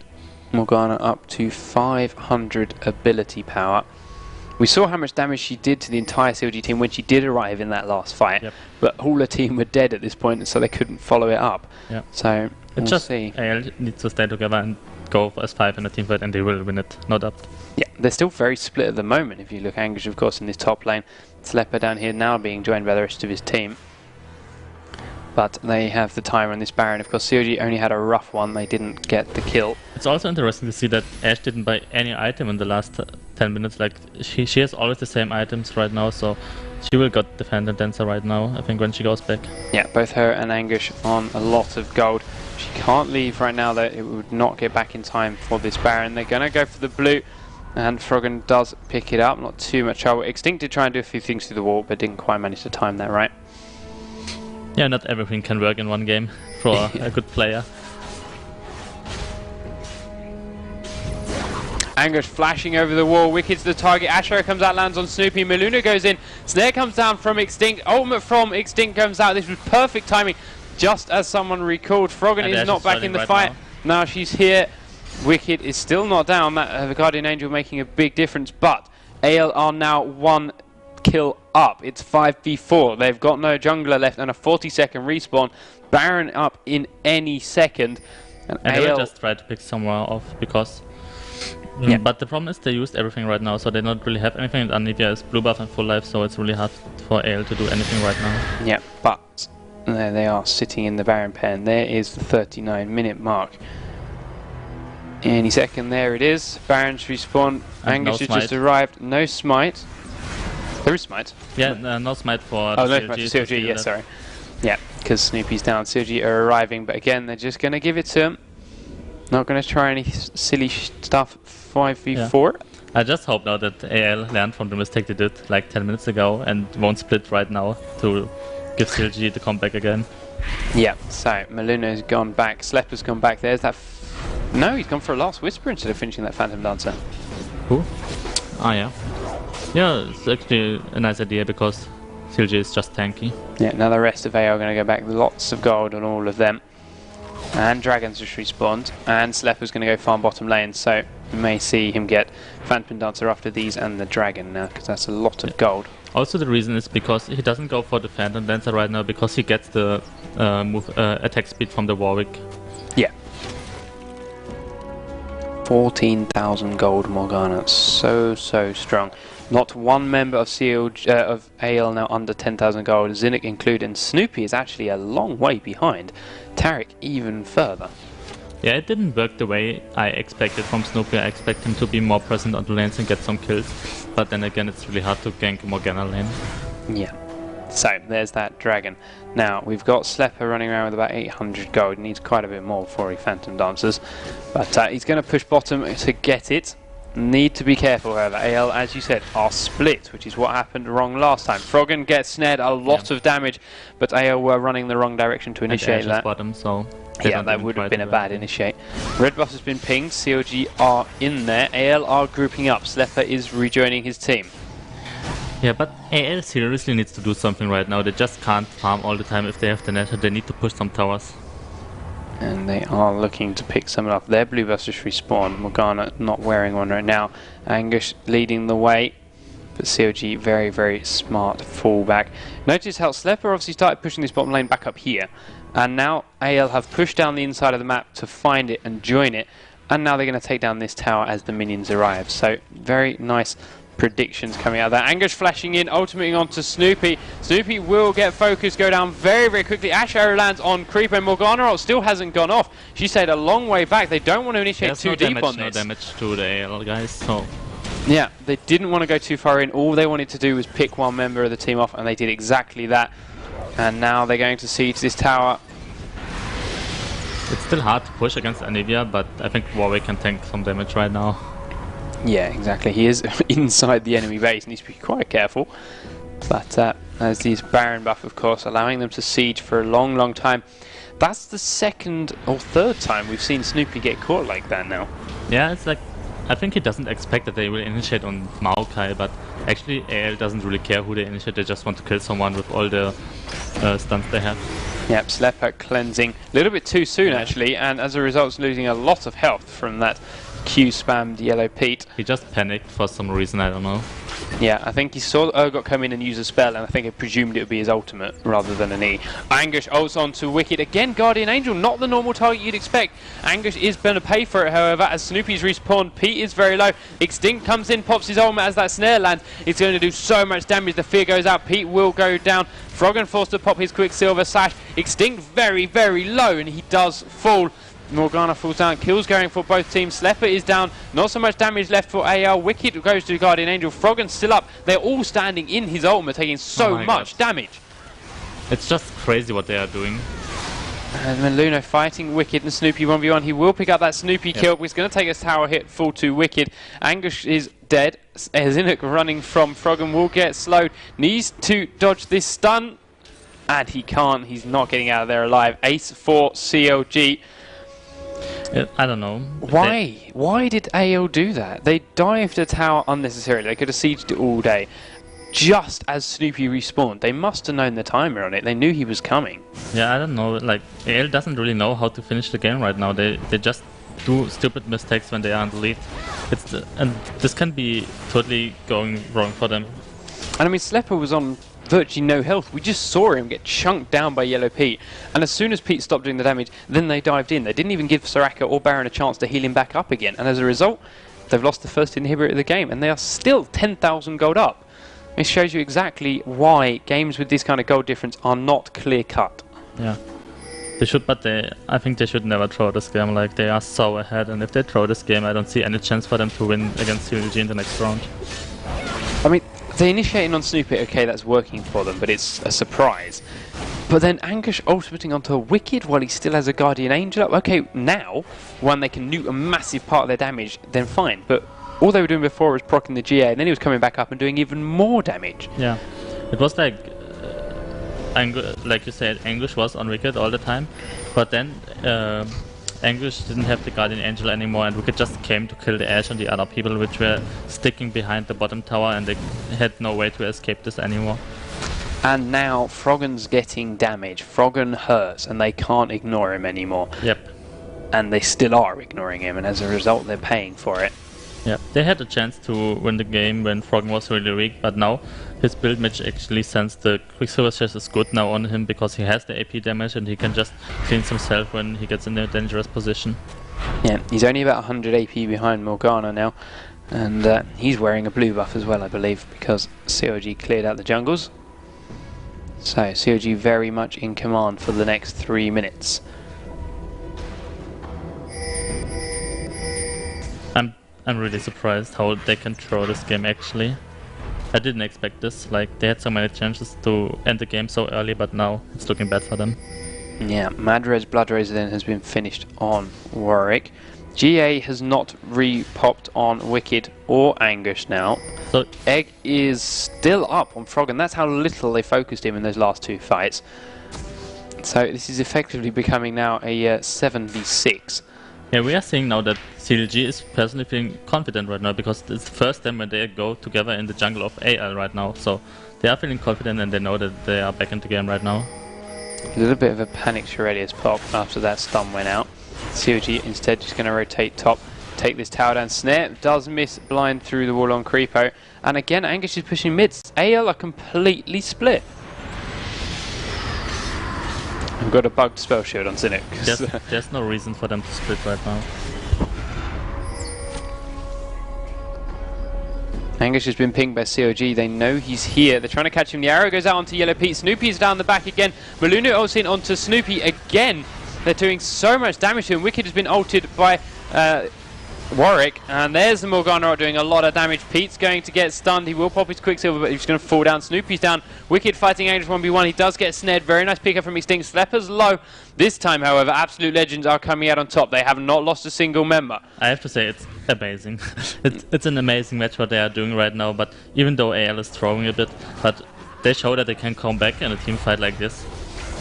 Morgana up to 500 ability power. We saw how much damage she did to the entire CLG team when she did arrive in that last fight, but all her team were dead at this point, so they couldn't follow it up. So we'll just see. AL needs to stay together and go for S5 in a team fight, and they will win it, no doubt. Yeah, they're still very split at the moment. If you look, Anguish, of course, in this top lane. Slepper down here now being joined by the rest of his team. But they have the timer on this Baron. Of course, CLG only had a rough one. They didn't get the kill. It's also interesting to see that Ashe didn't buy any item in the last 10 minutes. Like, she has always the same items right now, so she will get Defend and Dancer right now, I think, when she goes back. Yeah, both her and Anguish on a lot of gold. She can't leave right now, though. It would not get back in time for this Baron. They're going to go for the blue, and Froggen does pick it up. Not too much trouble. Extinct did try and do a few things through the wall, but didn't quite manage to time that right. Yeah, not everything can work in one game for a good player. Anguish flashing over the wall. Wicked's the target. Ashero comes out, lands on Snoopy. Meluno goes in. Snare comes down from Extinct. Ultimate from Extinct comes out. This was perfect timing. Just as someone recalled, Froggen is not back in the fight. Now she's here. Wicked is still not down. That Guardian Angel making a big difference, but AL are now 1 kill up. It's 5v4. They've got no jungler left and a 40-second respawn. Baron up in any second. And And they will AL just try to pick somewhere off because. Yeah. But the problem is they used everything right now, so they don't really have anything. And Anivia is blue buff and full life, so it's really hard for AL to do anything right now. Yeah, but there they are sitting in the Baron pen. There is the 39-minute mark. Any second, there it is. Baron's respawn. Angus has just arrived. No smite. There is smite. Yeah, no smite for Oh, no CLG. smite for CLG, yes, sorry. Yeah, because Snoopy's down. CLG are arriving, but again, they're just going to give it to him. Not going to try any silly stuff 5v4. Yeah. I just hope now that AL learned from the mistake they did like 10 minutes ago and won't split right now to give CLG the comeback again. Yeah, so Maluno's gone back. Slepper's gone back. There's that. No, he's gone for a last whisper instead of finishing that Phantom Dancer. Who? Ah, yeah. Yeah, it's actually a nice idea because CLG is just tanky. Yeah, now the rest of AL are going to go back. Lots of gold on all of them. And Dragon's just respawned. And Slepper's going to go farm bottom lane. So we may see him get Phantom Dancer after these and the Dragon now, because that's a lot of gold. Also, the reason is because he doesn't go for the Phantom Dancer right now because he gets the attack speed from the Warwick. Yeah. 14,000 gold Morgana. So strong. Not one member of CLG, of AL now under 10,000 gold. Zinnik included, and Snoopy is actually a long way behind. Tarek even further. Yeah, it didn't work the way I expected from Snoopy. I expect him to be more present on the lanes and get some kills. But then again, it's really hard to gank Morgana lane. Yeah. So, there's that Dragon. Now, we've got Slepper running around with about 800 gold. He needs quite a bit more before he Phantom Dances. But he's going to push bottom to get it. Need to be careful, however. AL, as you said, are split, which is what happened wrong last time. Froggen gets snared, a lot of damage, but AL were running the wrong direction to initiate that. Bottom, so yeah, that would have been a bad initiate. Red buff has been pinged, CLG are in there, AL are grouping up, Slepper is rejoining his team. Yeah, but AL seriously needs to do something right now. They just can't farm all the time if they have the net. They need to push some towers. And they are looking to pick someone up. Their blue buffs just respawned. Morgana not wearing one right now. Angus leading the way. But CLG very smart fallback. Notice how Slepper obviously started pushing this bottom lane back up here. And now AL have pushed down the inside of the map to find it and join it. And now they're going to take down this tower as the minions arrive. So very nice predictions coming out of that. Angus flashing in, ultimating onto Snoopy. Snoopy will get focused, go down very quickly. Ash Arrow lands on Creeper, and Morgana ult still hasn't gone off. She stayed a long way back. They don't want to initiate too deep on this. No damage to the AL guys, so... Yeah, they didn't want to go too far in. All they wanted to do was pick one member of the team off, and they did exactly that. And now they're going to siege this tower. It's still hard to push against Anivia, but I think Warwick can tank some damage right now. Yeah, exactly. He is inside the enemy base, needs to be quite careful. But there's this Baron buff, of course, allowing them to siege for a long time. That's the second or third time we've seen Snoopy get caught like that now. Yeah, it's like, I think he doesn't expect that they will initiate on Maokai, but actually AL doesn't really care who they initiate, they just want to kill someone with all the stunts they have. Yep, Slepper cleansing a little bit too soon actually, and as a result losing a lot of health from that Q-spammed Yellow Pete. He just panicked for some reason, I don't know. Yeah, I think he saw Urgot come in and use a spell, and I think he presumed it would be his ultimate rather than an E. Anguish ults onto Wicked. Again, Guardian Angel, not the normal target you'd expect. Anguish is going to pay for it, however, as Snoopy's respawned. Pete is very low. Extinct comes in, pops his ultimate as that snare lands. It's going to do so much damage. The fear goes out. Pete will go down. Froggen forced to pop his Quicksilver Sash. Extinct very low, and he does fall. Morgana falls down, kills going for both teams. Slepper is down, not so much damage left for AL. Wicked goes to Guardian Angel. Froggen's still up. They're all standing in his ultimate, taking so much damage. It's just crazy what they are doing. And Maluno fighting Wicked and Snoopy 1v1. He will pick up that Snoopy kill, but he's going to take a tower hit full to Wicked. Anguish is dead. Zinnik running from Froggen will get slowed. Needs to dodge this stun. And he can't. He's not getting out of there alive. Ace for CLG. I don't know. Why? Why did AL do that? They dived a tower unnecessarily. They could have sieged it all day. Just as Snoopy respawned. They must have known the timer on it. They knew he was coming. Yeah, I don't know. Like, AL doesn't really know how to finish the game right now. They just do stupid mistakes when they are in the lead. And this can be totally going wrong for them. And I mean, Slepper was on virtually no health. We just saw him get chunked down by Yellow Pete, and as soon as Pete stopped doing the damage, then they dived in. They didn't even give Soraka or Baron a chance to heal him back up again, and as a result, they've lost the first inhibitor of the game, and they are still 10,000 gold up. It shows you exactly why games with this kind of gold difference are not clear-cut. Yeah. They should, but I think they should never throw this game. Like, they are so ahead, and if they throw this game, I don't see any chance for them to win against CLG in the next round. I mean, they're initiating on Snoopy, okay, that's working for them, but it's a surprise. But then Anguish ultimating onto a Wicked while he still has a Guardian Angel up. Okay, now, when they can nuke a massive part of their damage, then fine. But all they were doing before was proccing the GA, and then he was coming back up and doing even more damage. Yeah, it was like... like you said, Anguish was on Wicked all the time, but then Anguish didn't have the Guardian Angel anymore, and Wicked just came to kill the Ashe and the other people which were sticking behind the bottom tower, and they had no way to escape this anymore. And now Froggen's getting damage. Froggen hurts, and they can't ignore him anymore. Yep. And they still are ignoring him, and as a result they're paying for it. Yeah, they had a chance to win the game when Froggen was really weak, but now his build match actually since the Quicksilver chest is good now on him because he has the AP damage and he can just cleanse himself when he gets in a dangerous position. Yeah, he's only about 100 AP behind Morgana now, and he's wearing a blue buff as well, I believe, because CLG cleared out the jungles. So CLG very much in command for the next 3 minutes. I'm really surprised how they can throw this game actually. I didn't expect this, like they had so many chances to end the game so early, but now it's looking bad for them. Yeah, Madred's Blood Razor then has been finished on Warwick. GA has not re-popped on Wicked or Anguish now. So Egg is still up on Froggen. That's how little they focused him in those last 2 fights. So this is effectively becoming now a 7v6. yeah, we are seeing now that CLG is personally feeling confident right now because it's the first time when they go together in the jungle of AL right now. So they are feeling confident and they know that they are back in the game right now. A little bit of a panic Shurelius pop after that stun went out. CLG instead just going to rotate top, take this tower down. Snare does miss blind through the wall on Creepo. And again, Anguish is pushing mids. AL are completely split. We've got a bugged spell shield on Zinnik. There's no reason for them to split right now. Anguish has been pinged by CLG. They know he's here. They're trying to catch him. The arrow goes out onto Yellow Pete. Snoopy's down the back again. Malunu ults in onto Snoopy again. They're doing so much damage to him. Wicked has been ulted by Warwick, and there's the Morgana doing a lot of damage. Pete's going to get stunned. He will pop his Quicksilver, but he's going to fall down. Snoopy's down. Wicked fighting Anguish 1v1. He does get snared. Very nice pick up from Extinct. Slepper's low. This time, however, Absolute Legends are coming out on top. They have not lost a single member. I have to say, it's amazing. it's an amazing match what they are doing right now, but even though AL is throwing a bit, but they show that they can come back in a team fight like this.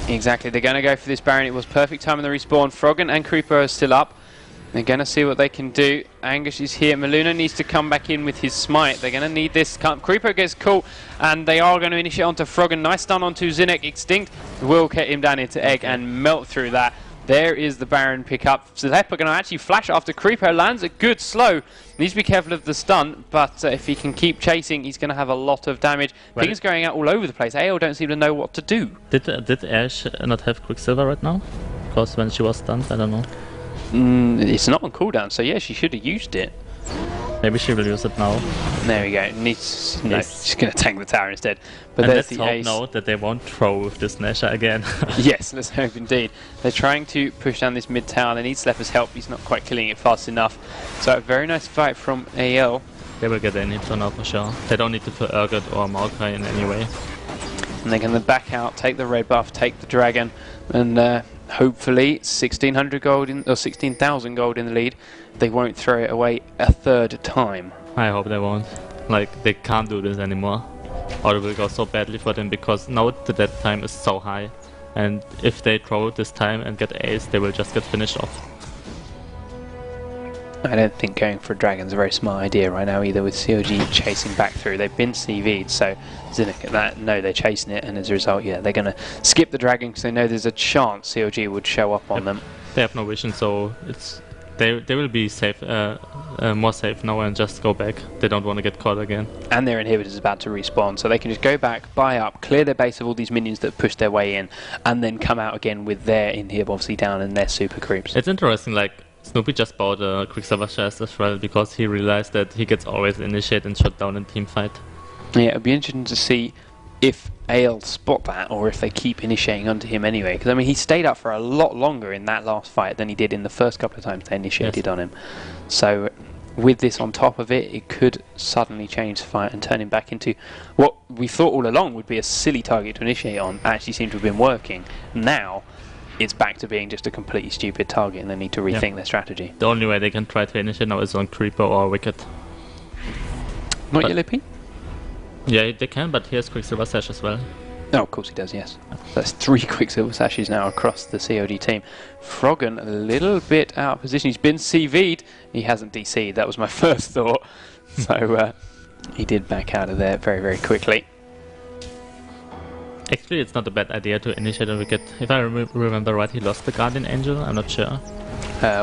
Exactly. They're going to go for this Baron. It was perfect time in the respawn. Froggen and Creeper are still up. They're going to see what they can do. Anguish is here. Maluna needs to come back in with his smite. They're going to need this. Creeper gets caught, and they are going to initiate onto Froggen. Nice stun onto Zinnik. Extinct will get him down into Egg and melt through that. There is the Baron pickup. Zleppa going to actually flash after Creeper. Lands a good slow. Needs to be careful of the stun, but if he can keep chasing, he's going to have a lot of damage. Well, Ping's going out all over the place. AO don't seem to know what to do. Did Ashe not have Quicksilver right now? Because when she was stunned, I don't know. It's not on cooldown, so yeah, she should have used it. Maybe she will use it now. There we go. No, she's going to tank the tower instead. But and there's let's the hope ace. now that they won't throw with this Nesha again. Yes, let's hope indeed. They're trying to push down this mid tower. They need Slepper's help. He's not quite killing it fast enough. So a very nice fight from AL. They will get an inhibitor now for sure. They don't need to put Urgot or Maokai in any way. And they're going to back out, take the red buff, take the dragon, and hopefully 1,600 gold in, or 16,000 gold in the lead. They won't throw it away a third time. I hope they won't. Like, they can't do this anymore. Or it will go so badly for them because now the death time is so high. And if they throw it this time and get ace, they will just get finished off. I don't think going for a dragon's a very smart idea right now either, with CLG chasing back through. They've been CV'd, so Zinnik at that, no, they're chasing it, and as a result, yeah, they're going to skip the dragon because they know there's a chance CLG would show up on them. They have no vision, so it's They will be safe, more safe now and just go back. They don't want to get caught again. And their inhibitor is about to respawn, so they can just go back, buy up, clear their base of all these minions that push their way in, and then come out again with their inhib obviously down and their super creeps. It's interesting, like, Snoopy just bought a Quicksilver chest as well because he realized that he gets always initiate and shut down in team fight. Yeah, it'd be interesting to see if AL spot that or if they keep initiating onto him anyway. Because, I mean, he stayed up for a lot longer in that last fight than he did in the first couple of times they initiated on him. So, with this on top of it, it could suddenly change the fight and turn him back into what we thought all along would be a silly target to initiate on. Actually seemed to have been working. Now, it's back to being just a completely stupid target and they need to rethink their strategy. The only way they can try to initiate now is on Creeper or Wicked. Not Yellow P? Yeah, they can, but he has Quicksilver Sash as well. Oh, of course he does, yes. That's 3 Quicksilver Sashes now across the CLG team. Froggen a little bit out of position. He's been CV'd. He hasn't DC'd. That was my first thought. So he did back out of there very, very quickly. Actually, it's not a bad idea to initiate on Wicked. If I remember right, he lost the Guardian Angel. I'm not sure.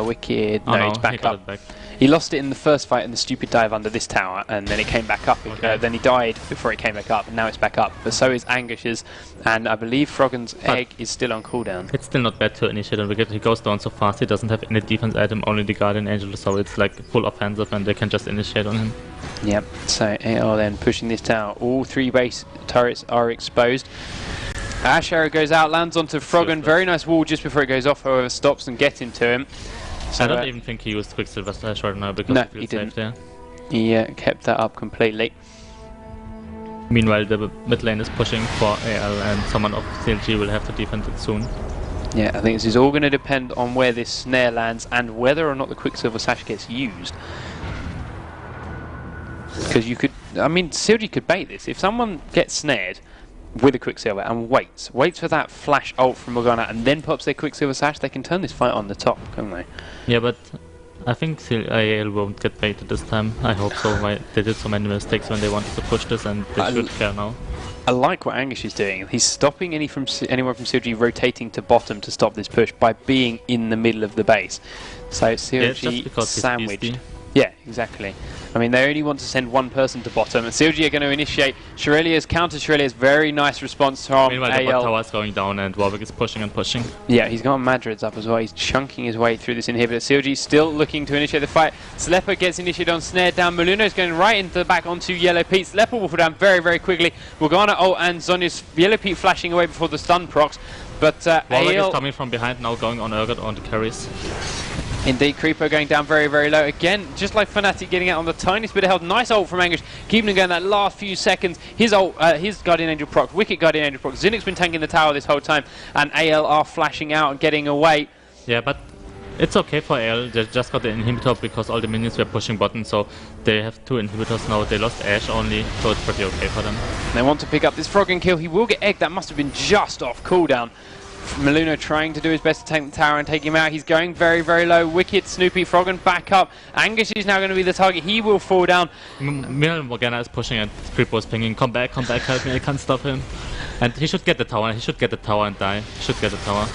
Wicked. Oh, no, he's back he got up. it back. He lost it in the first fight in the stupid dive under this tower, and then it came back up. Okay. Then he died before it came back up, and now it's back up. But so is Angus's, and I believe Froggen's egg is still on cooldown. It's still not bad to initiate on Wicked. He goes down so fast, he doesn't have any defense item, only the Guardian Angel, so it's like full offensive, and they can just initiate on him. Yep, so AR then pushing this tower. All 3 base turrets are exposed. Ash Arrow goes out, lands onto Froggen. Very nice wall just before it goes off, however, stops and gets into him. So, I don't even think he used Quicksilver Slash right now because no, he feels he didn't. safe there. He kept that up completely. Meanwhile, the mid lane is pushing for AL and someone of CLG will have to defend it soon. Yeah, I think this is all going to depend on where this snare lands and whether or not the Quicksilver Sash gets used. Because you could, I mean, CLG could bait this. If someone gets snared with a Quicksilver and waits for that flash ult from Morgana and then pops their Quicksilver Sash, they can turn this fight on the top, can't they? Yeah, but I think AL won't get baited this time. I hope so. They did so many mistakes when they wanted to push this and they should care now. I like what Angus is doing. He's stopping anyone from CLG rotating to bottom to stop this push by being in the middle of the base. So CLG sandwiched. Yeah, exactly. I mean, they only want to send one person to bottom, and CLG are going to initiate. Shirelia's counter Shirelia's very nice response from Meanwhile, AL. the bot tower is going down and Warwick is pushing and pushing. Yeah, he's got Madrid's up as well. He's chunking his way through this inhibitor. CLG still looking to initiate the fight. Slepa gets initiated on snare down. Moluno's going right into the back onto Yellow Pete. Slepa will fall down very, very quickly. Morgana ult and Zonya's Yellow Pete flashing away before the stun procs. But Warwick AL is coming from behind now, going on Urgot on the carries. Indeed, Creeper going down very, very low. Again, just like Fnatic getting out on the tiniest bit of health. Nice ult from Angus, keeping him going that last few seconds. His ult, his Guardian Angel proc, wicked Guardian Angel proc. Zinnik's been tanking the tower this whole time, and AL are flashing out and getting away. Yeah, but it's okay for AL. They just got the inhibitor because all the minions were pushing bottom, so they have 2 inhibitors now. They lost Ashe only, so it's pretty okay for them. They want to pick up this Froggen kill. He will get egg. That must have been just off cooldown. Moluno trying to do his best to tank the tower and take him out. He's going very, very low. Wicked, Snoopy, Froggen back up. Angus is now going to be the target. He will fall down. Morgana is pushing and Creeper is pinging. Come back, help me, I can't stop him. And he should get the tower, and die. He should get the tower.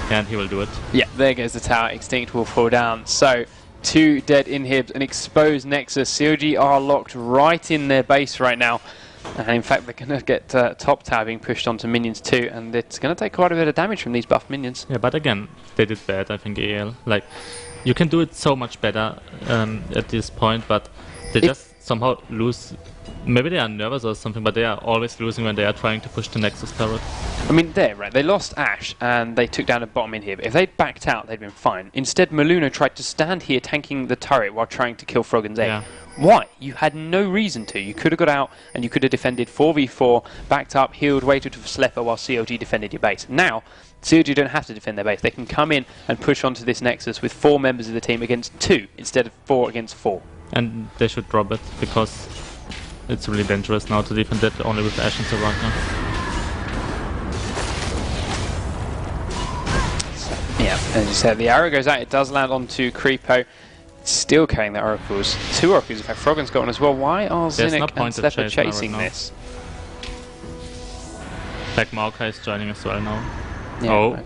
And he will do it. Yeah, there goes the tower. Extinct will fall down. So, 2 dead inhibs, an exposed Nexus. CLG are locked right in their base right now. And in fact, they're going to get top tower being pushed onto minions too, and it's going to take quite a bit of damage from these buff minions. Yeah, but again, they did bad, I think, AL. Like, you can do it so much better at this point, but they just somehow lose. Maybe they are nervous or something, but they are always losing when they are trying to push the Nexus turret. I mean, they lost Ashe and they took down a bottom inhib. If they'd backed out, they'd been fine. Instead, Moluno tried to stand here tanking the turret while trying to kill Froggen's egg. Yeah. Why? You had no reason to. You could have got out and you could have defended 4v4, backed up, healed, waited for Slepa while CLG defended your base. Now, CLG don't have to defend their base. They can come in and push onto this Nexus with 4 members of the team against 2 instead of 4 against 4. And they should drop it because it's really dangerous now to defend it only with Ashe and Soraka. Yeah, as you said, the arrow goes out. It does land onto Creepo. Still carrying the oracles. 2 oracles. In fact, Froggen's got one as well. Why are Zinnik and Slepa chasing this? Like Maokai is joining as well now. Yeah, oh.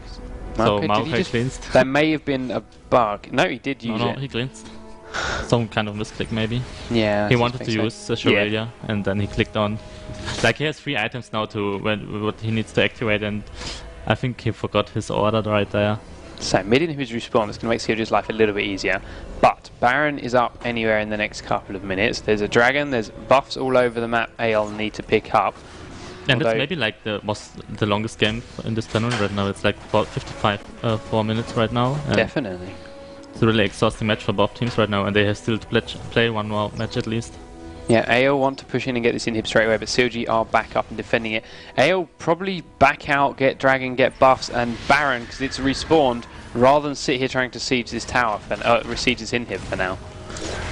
So Okay, did he Maokai just- cleansed. There may have been a bug. No, he did use No, it. he cleansed. Some kind of misclick maybe. Yeah. He I wanted to suspect use the Chevalier, and then he clicked on. Like, he has 3 items now to what he needs to activate, and I think he forgot his order right there. So mid-inhibitors respawn. That's going to make CLG's life a little bit easier. But Baron is up anywhere in the next couple of minutes. There's a dragon. There's buffs all over the map. AL need to pick up. And Although- it's maybe like the longest game in this tournament right now. It's like about 4 minutes right now. And Definitely. it's a really exhausting match for both teams right now, and they have still to play one more match at least. Yeah, AO want to push in and get this inhib straight away, but CLG are back up and defending it. AO probably back out, get Dragon, get buffs, and Baron, because it's respawned, rather than sit here trying to siege this tower, siege this inhib for now.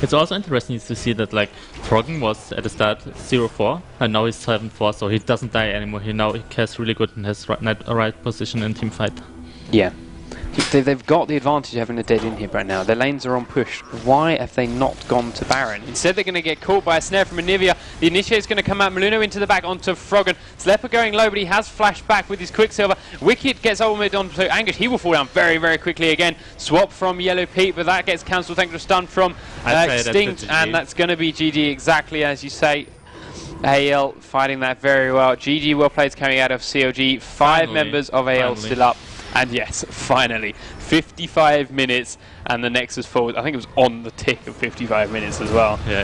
It's also interesting to see that like Froggen was at the start 0-4 and now he's 7-4, so he doesn't die anymore. He casts really good and has a right position in team fight. Yeah. They've got the advantage of having a dead inhib right now. Their lanes are on push. Why have they not gone to Baron? Instead they're going to get caught by a snare from Anivia. The initiate's going to come out. Maluno into the back onto Froggen. Slepper going low, but he has flashed back with his Quicksilver. Wicked gets ultimate onto Angus. He will fall down very, very quickly again. Swap from Yellow Pete, but that gets cancelled thanks to a stun from Extinct, and that's going to be GG exactly as you say. AL fighting that very well. GG well played coming out of CLG. 5 members of AL still up. And yes, finally, 55 minutes, and the Nexus forward, I think it was on the tick of 55 minutes as well. Yeah.